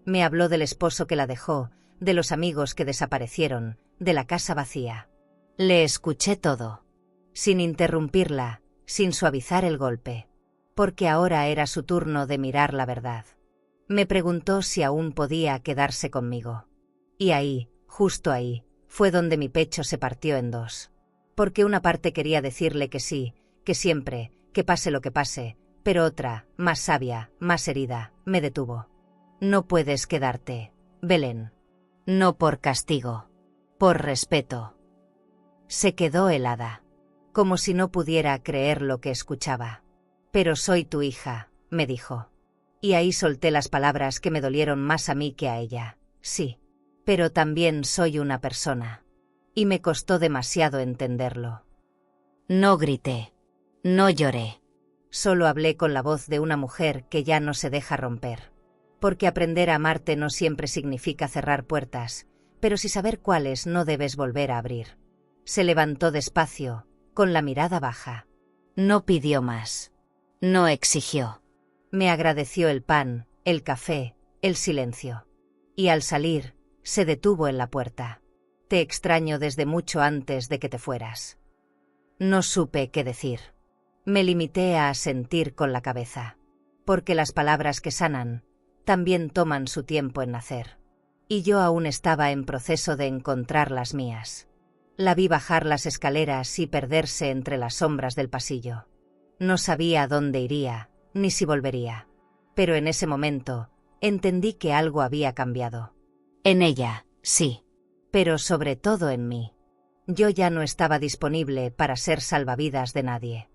Me habló del esposo que la dejó, de los amigos que desaparecieron, de la casa vacía. Le escuché todo. Sin interrumpirla, sin suavizar el golpe. Porque ahora era su turno de mirar la verdad. Me preguntó si aún podía quedarse conmigo. Y ahí, justo ahí, fue donde mi pecho se partió en 2. Porque una parte quería decirle que sí, que siempre, que pase lo que pase, pero otra, más sabia, más herida, me detuvo. «No puedes quedarte, Belén». No por castigo, por respeto. Se quedó helada, como si no pudiera creer lo que escuchaba. «Pero soy tu hija», me dijo. Y ahí solté las palabras que me dolieron más a mí que a ella. Sí, pero también soy una persona. Y me costó demasiado entenderlo. No grité, no lloré. Solo hablé con la voz de una mujer que ya no se deja romper. Porque aprender a amarte no siempre significa cerrar puertas, pero sí saber cuáles no debes volver a abrir. Se levantó despacio, con la mirada baja. No pidió más. No exigió. Me agradeció el pan, el café, el silencio. Y al salir, se detuvo en la puerta. «Te extraño desde mucho antes de que te fueras». No supe qué decir. Me limité a asentir con la cabeza. Porque las palabras que sanan, también toman su tiempo en nacer. Y yo aún estaba en proceso de encontrar las mías. La vi bajar las escaleras y perderse entre las sombras del pasillo. No sabía a dónde iría, ni si volvería. Pero en ese momento, entendí que algo había cambiado. En ella, sí. Pero sobre todo en mí. Yo ya no estaba disponible para ser salvavidas de nadie.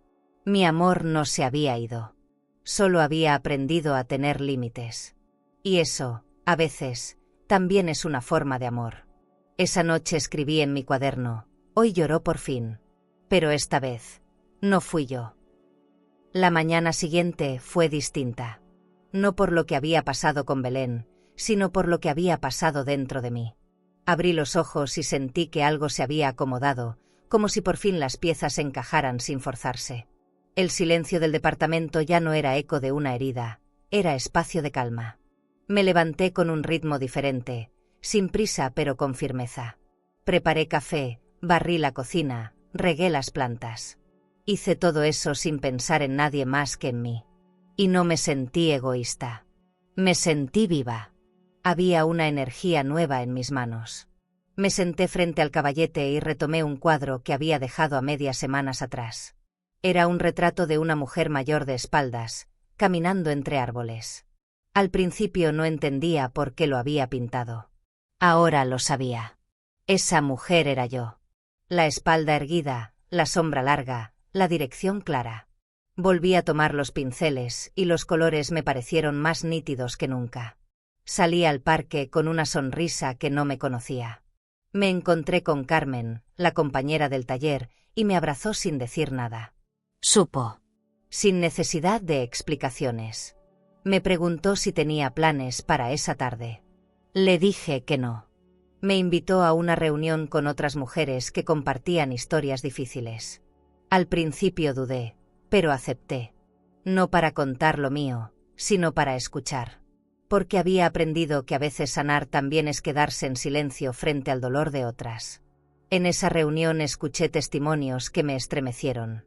Mi amor no se había ido. Solo había aprendido a tener límites. Y eso, a veces, también es una forma de amor. Esa noche escribí en mi cuaderno: «Hoy lloró por fin». Pero esta vez, no fui yo. La mañana siguiente fue distinta. No por lo que había pasado con Belén, sino por lo que había pasado dentro de mí. Abrí los ojos y sentí que algo se había acomodado, como si por fin las piezas encajaran sin forzarse. El silencio del departamento ya no era eco de una herida, era espacio de calma. Me levanté con un ritmo diferente, sin prisa pero con firmeza. Preparé café, barrí la cocina, regué las plantas. Hice todo eso sin pensar en nadie más que en mí. Y no me sentí egoísta. Me sentí viva. Había una energía nueva en mis manos. Me senté frente al caballete y retomé un cuadro que había dejado a medias semanas atrás. Era un retrato de una mujer mayor de espaldas, caminando entre árboles. Al principio no entendía por qué lo había pintado. Ahora lo sabía. Esa mujer era yo. La espalda erguida, la sombra larga, la dirección clara. Volví a tomar los pinceles y los colores me parecieron más nítidos que nunca. Salí al parque con una sonrisa que no me conocía. Me encontré con Carmen, la compañera del taller, y me abrazó sin decir nada. Supo. Sin necesidad de explicaciones. Me preguntó si tenía planes para esa tarde. Le dije que no. Me invitó a una reunión con otras mujeres que compartían historias difíciles. Al principio dudé, pero acepté. No para contar lo mío, sino para escuchar. porque había aprendido que a veces sanar también es quedarse en silencio frente al dolor de otras. En esa reunión escuché testimonios que me estremecieron.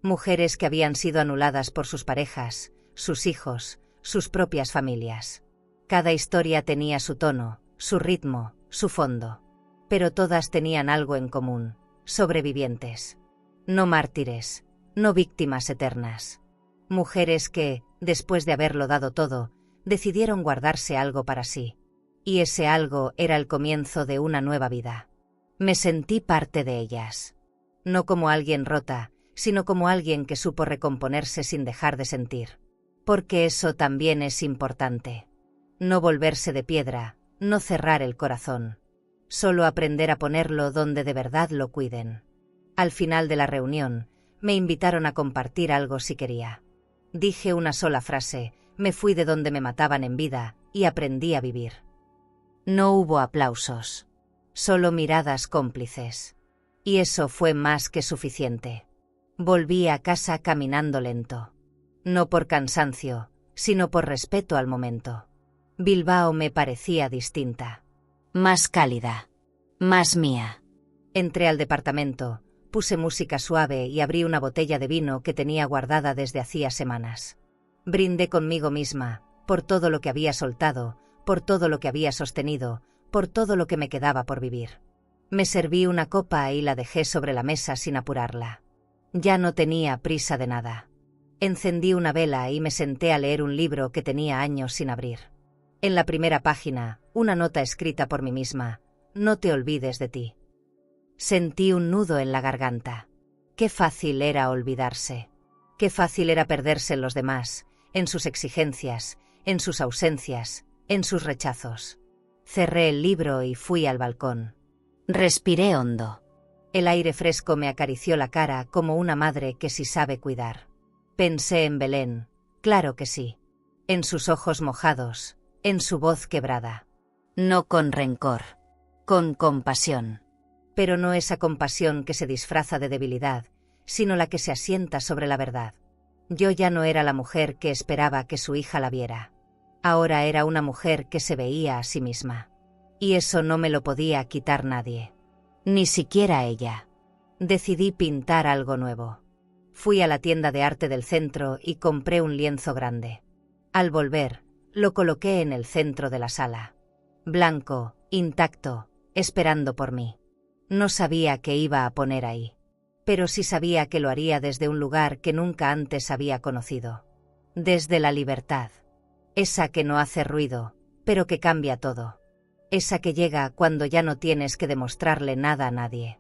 Mujeres que habían sido anuladas por sus parejas, sus hijos, sus propias familias. Cada historia tenía su tono, su ritmo, su fondo. Pero todas tenían algo en común: sobrevivientes. No mártires, no víctimas eternas. Mujeres que, después de haberlo dado todo, decidieron guardarse algo para sí. Y ese algo era el comienzo de una nueva vida. Me sentí parte de ellas. No como alguien rota, sino como alguien que supo recomponerse sin dejar de sentir. Porque eso también es importante. No volverse de piedra, no cerrar el corazón. Solo aprender a ponerlo donde de verdad lo cuiden. Al final de la reunión, me invitaron a compartir algo si quería. Dije una sola frase: me fui de donde me mataban en vida, y aprendí a vivir. No hubo aplausos. Solo miradas cómplices. Y eso fue más que suficiente. Volví a casa caminando lento. No por cansancio, sino por respeto al momento. Bilbao me parecía distinta. Más cálida. Más mía. Entré al departamento, puse música suave y abrí una botella de vino que tenía guardada desde hacía semanas. Brindé conmigo misma, por todo lo que había soltado, por todo lo que había sostenido, por todo lo que me quedaba por vivir. Me serví una copa y la dejé sobre la mesa sin apurarla. Ya no tenía prisa de nada. Encendí una vela y me senté a leer un libro que tenía años sin abrir. En la primera página, una nota escrita por mí misma: no te olvides de ti. Sentí un nudo en la garganta. Qué fácil era olvidarse. Qué fácil era perderse en los demás, en sus exigencias, en sus ausencias, en sus rechazos. Cerré el libro y fui al balcón. Respiré hondo. El aire fresco me acarició la cara como una madre que sí sabe cuidar. Pensé en Belén, claro que sí. En sus ojos mojados, en su voz quebrada. No con rencor, con compasión. Pero no esa compasión que se disfraza de debilidad, sino la que se asienta sobre la verdad. Yo ya no era la mujer que esperaba que su hija la viera. Ahora era una mujer que se veía a sí misma. Y eso no me lo podía quitar nadie. Ni siquiera ella. Decidí pintar algo nuevo. Fui a la tienda de arte del centro y compré un lienzo grande. Al volver, lo coloqué en el centro de la sala. Blanco, intacto, esperando por mí. No sabía qué iba a poner ahí. Pero sí sabía que lo haría desde un lugar que nunca antes había conocido. Desde la libertad. Esa que no hace ruido, pero que cambia todo. Esa que llega cuando ya no tienes que demostrarle nada a nadie.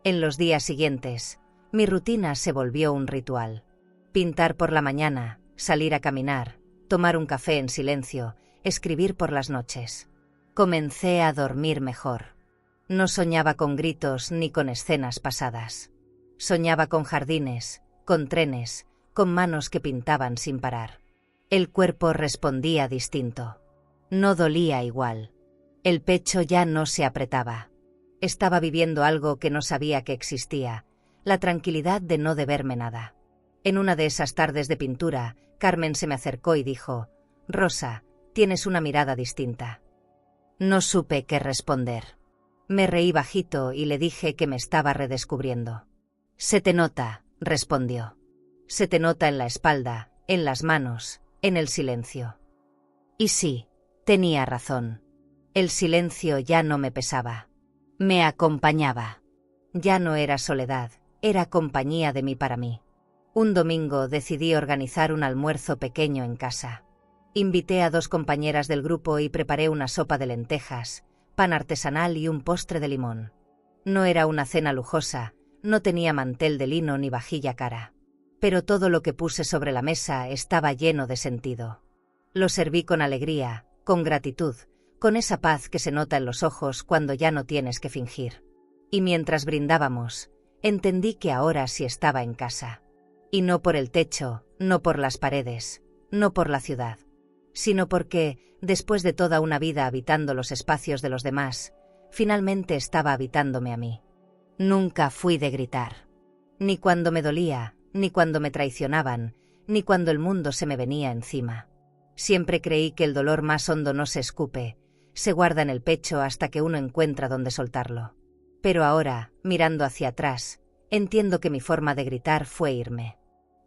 En los días siguientes, mi rutina se volvió un ritual. Pintar por la mañana, salir a caminar, tomar un café en silencio, escribir por las noches. Comencé a dormir mejor. No soñaba con gritos ni con escenas pasadas. Soñaba con jardines, con trenes, con manos que pintaban sin parar. El cuerpo respondía distinto. No dolía igual. El pecho ya no se apretaba. Estaba viviendo algo que no sabía que existía, la tranquilidad de no deberme nada. En una de esas tardes de pintura, Carmen se me acercó y dijo: «Rosa, tienes una mirada distinta». No supe qué responder. Me reí bajito y le dije que me estaba redescubriendo. «Se te nota», respondió. «Se te nota en la espalda, en las manos, en el silencio». Y sí, tenía razón. El silencio ya no me pesaba. Me acompañaba. Ya no era soledad, era compañía de mí para mí. Un domingo decidí organizar un almuerzo pequeño en casa. Invité a 2 compañeras del grupo y preparé una sopa de lentejas, pan artesanal y un postre de limón. No era una cena lujosa, no tenía mantel de lino ni vajilla cara. Pero todo lo que puse sobre la mesa estaba lleno de sentido. Lo serví con alegría, con gratitud, con esa paz que se nota en los ojos cuando ya no tienes que fingir. Y mientras brindábamos, entendí que ahora sí estaba en casa. Y no por el techo, no por las paredes, no por la ciudad, sino porque, después de toda una vida habitando los espacios de los demás, finalmente estaba habitándome a mí. Nunca fui de gritar. Ni cuando me dolía, ni cuando me traicionaban, ni cuando el mundo se me venía encima. Siempre creí que el dolor más hondo no se escupe, se guarda en el pecho hasta que uno encuentra dónde soltarlo. Pero ahora, mirando hacia atrás, entiendo que mi forma de gritar fue irme.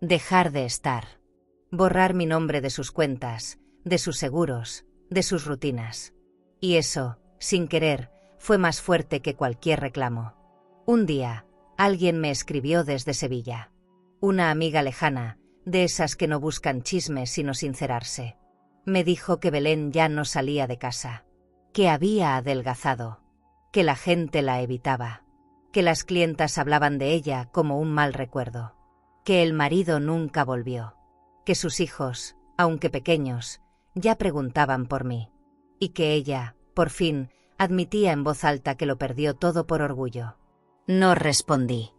Dejar de estar. Borrar mi nombre de sus cuentas, de sus seguros, de sus rutinas. Y eso, sin querer, fue más fuerte que cualquier reclamo. Un día, alguien me escribió desde Sevilla. Una amiga lejana, de esas que no buscan chismes sino sincerarse. Me dijo que Belén ya no salía de casa, que había adelgazado, que la gente la evitaba, que las clientas hablaban de ella como un mal recuerdo, que el marido nunca volvió, que sus hijos, aunque pequeños, ya preguntaban por mí, y que ella, por fin, admitía en voz alta que lo perdió todo por orgullo. No respondí.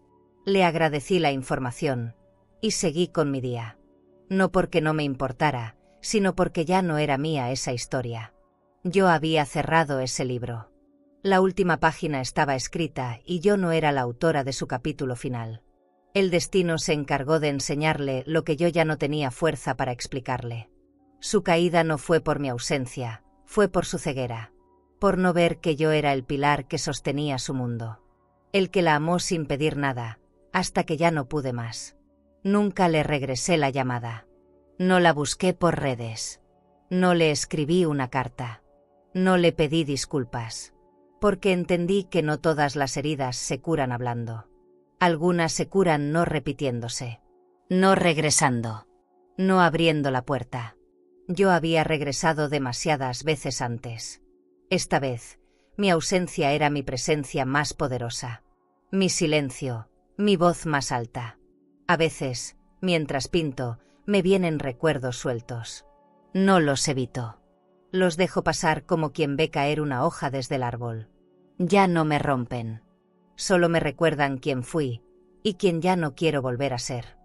Le agradecí la información, y seguí con mi día. No porque no me importara, sino porque ya no era mía esa historia. Yo había cerrado ese libro. La última página estaba escrita y yo no era la autora de su capítulo final. El destino se encargó de enseñarle lo que yo ya no tenía fuerza para explicarle. Su caída no fue por mi ausencia, fue por su ceguera, por no ver que yo era el pilar que sostenía su mundo. El que la amó sin pedir nada, hasta que ya no pude más. Nunca le regresé la llamada. No la busqué por redes. No le escribí una carta. No le pedí disculpas. Porque entendí que no todas las heridas se curan hablando. Algunas se curan no repitiéndose. No regresando. No abriendo la puerta. Yo había regresado demasiadas veces antes. Esta vez, mi ausencia era mi presencia más poderosa. Mi silencio, mi voz más alta. A veces, mientras pinto, me vienen recuerdos sueltos. No los evito. Los dejo pasar como quien ve caer una hoja desde el árbol. Ya no me rompen. Solo me recuerdan quién fui, y quién ya no quiero volver a ser.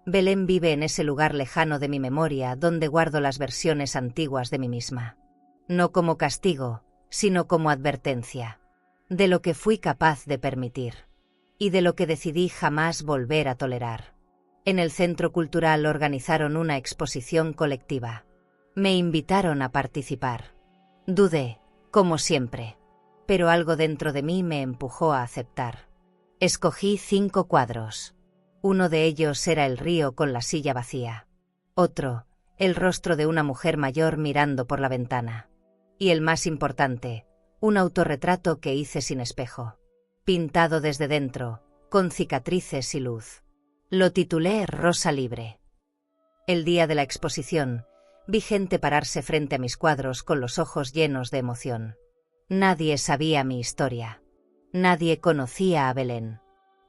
Belén vive en ese lugar lejano de mi memoria donde guardo las versiones antiguas de mí misma. No como castigo, sino como advertencia. De lo que fui capaz de permitir. Y de lo que decidí jamás volver a tolerar. En el Centro Cultural organizaron una exposición colectiva. Me invitaron a participar. Dudé, como siempre, pero algo dentro de mí me empujó a aceptar. Escogí 5 cuadros. Uno de ellos era el río con la silla vacía. Otro, el rostro de una mujer mayor mirando por la ventana. Y el más importante, un autorretrato que hice sin espejo. Pintado desde dentro, con cicatrices y luz. Lo titulé Rosa Libre. El día de la exposición, vi gente pararse frente a mis cuadros con los ojos llenos de emoción. Nadie sabía mi historia. Nadie conocía a Belén.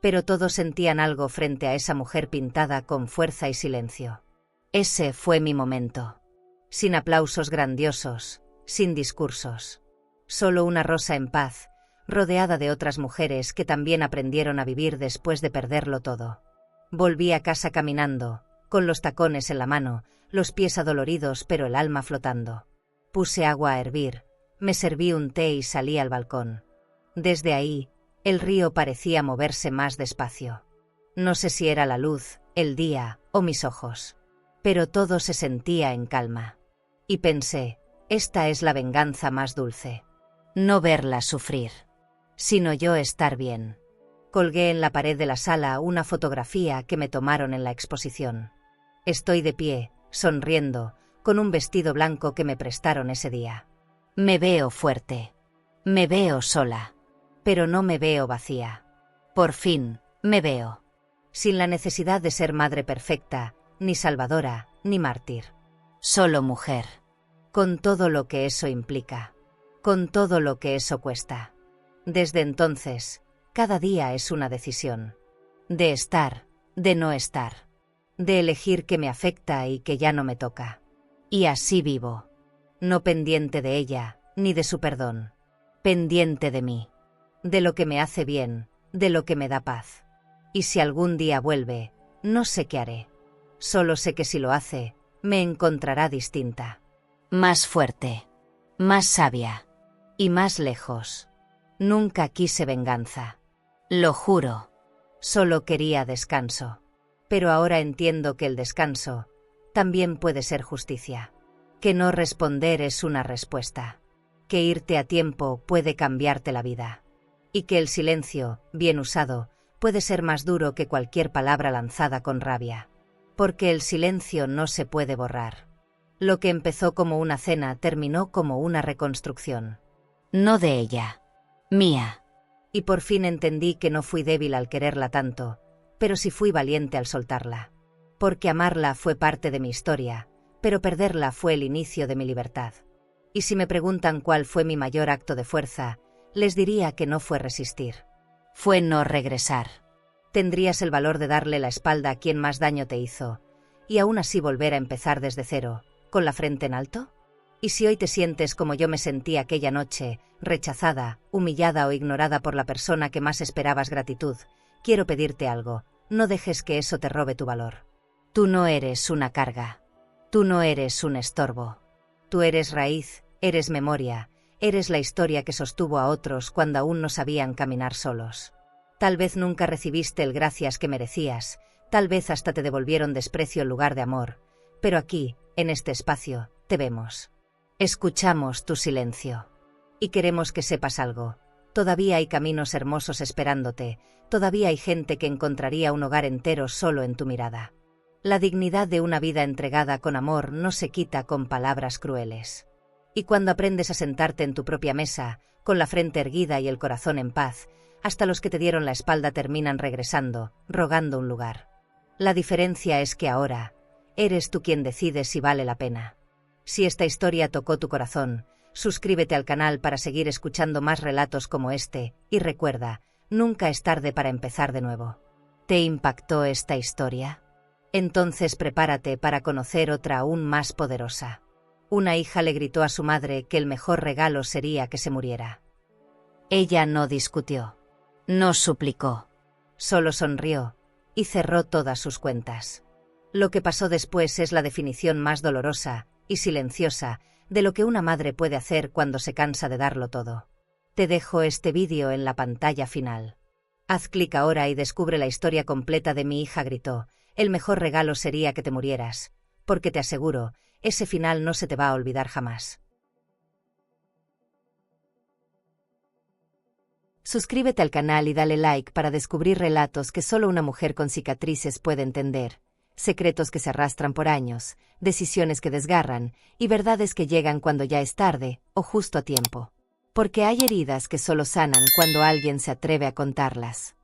Pero todos sentían algo frente a esa mujer pintada con fuerza y silencio. Ese fue mi momento. Sin aplausos grandiosos, sin discursos. Solo una rosa en paz, rodeada de otras mujeres que también aprendieron a vivir después de perderlo todo. Volví a casa caminando, con los tacones en la mano, los pies adoloridos pero el alma flotando. Puse agua a hervir, me serví un té y salí al balcón. Desde ahí, el río parecía moverse más despacio. No sé si era la luz, el día o mis ojos. Pero todo se sentía en calma. Y pensé, esta es la venganza más dulce. No verla sufrir, sino yo estar bien. Colgué en la pared de la sala una fotografía que me tomaron en la exposición. Estoy de pie, sonriendo, con un vestido blanco que me prestaron ese día. Me veo fuerte. Me veo sola. Pero no me veo vacía. Por fin, me veo. Sin la necesidad de ser madre perfecta, ni salvadora, ni mártir. Solo mujer. Con todo lo que eso implica. Con todo lo que eso cuesta. Desde entonces, cada día es una decisión. De estar, de no estar. De elegir qué me afecta y que ya no me toca. Y así vivo. No pendiente de ella, ni de su perdón. Pendiente de mí. De lo que me hace bien, de lo que me da paz. Y si algún día vuelve, no sé qué haré. Solo sé que si lo hace, me encontrará distinta. Más fuerte. Más sabia. Y más lejos. Nunca quise venganza. Lo juro. Solo quería descanso. Pero ahora entiendo que el descanso también puede ser justicia. que no responder es una respuesta, que irte a tiempo puede cambiarte la vida, y que el silencio, bien usado, puede ser más duro que cualquier palabra lanzada con rabia, porque el silencio no se puede borrar. Lo que empezó como una cena terminó como una reconstrucción. No de ella, mía. Y por fin entendí que no fui débil al quererla tanto, pero sí fui valiente al soltarla. Porque amarla fue parte de mi historia, pero perderla fue el inicio de mi libertad. Y si me preguntan cuál fue mi mayor acto de fuerza, les diría que no fue resistir. Fue no regresar. ¿Tendrías el valor de darle la espalda a quien más daño te hizo, y aún así volver a empezar desde cero, con la frente en alto? ¿Y si hoy te sientes como yo me sentí aquella noche, rechazada, humillada o ignorada por la persona que más esperabas gratitud, quiero pedirte algo, no dejes que eso te robe tu valor. Tú no eres una carga. Tú no eres un estorbo. Tú eres raíz, eres memoria, eres la historia que sostuvo a otros cuando aún no sabían caminar solos. Tal vez nunca recibiste el gracias que merecías, tal vez hasta te devolvieron desprecio en lugar de amor, pero aquí, en este espacio, te vemos. Escuchamos tu silencio. Y queremos que sepas algo. Todavía hay caminos hermosos esperándote, todavía hay gente que encontraría un hogar entero solo en tu mirada. La dignidad de una vida entregada con amor no se quita con palabras crueles. Y cuando aprendes a sentarte en tu propia mesa, con la frente erguida y el corazón en paz, hasta los que te dieron la espalda terminan regresando, rogando un lugar. La diferencia es que ahora, eres tú quien decide si vale la pena. Si esta historia tocó tu corazón, suscríbete al canal para seguir escuchando más relatos como este, y recuerda, nunca es tarde para empezar de nuevo. ¿Te impactó esta historia? Entonces prepárate para conocer otra aún más poderosa. Una hija le gritó a su madre que el mejor regalo sería que se muriera. Ella no discutió. No suplicó. Solo sonrió, y cerró todas sus cuentas. Lo que pasó después es la definición más dolorosa y silenciosa de lo que una madre puede hacer cuando se cansa de darlo todo. Te dejo este vídeo en la pantalla final. Haz clic ahora y descubre la historia completa de Mi hija gritó. El mejor regalo sería que te murieras, porque te aseguro, ese final no se te va a olvidar jamás. Suscríbete al canal y dale like para descubrir relatos que solo una mujer con cicatrices puede entender, secretos que se arrastran por años, decisiones que desgarran y verdades que llegan cuando ya es tarde o justo a tiempo. Porque hay heridas que solo sanan cuando alguien se atreve a contarlas.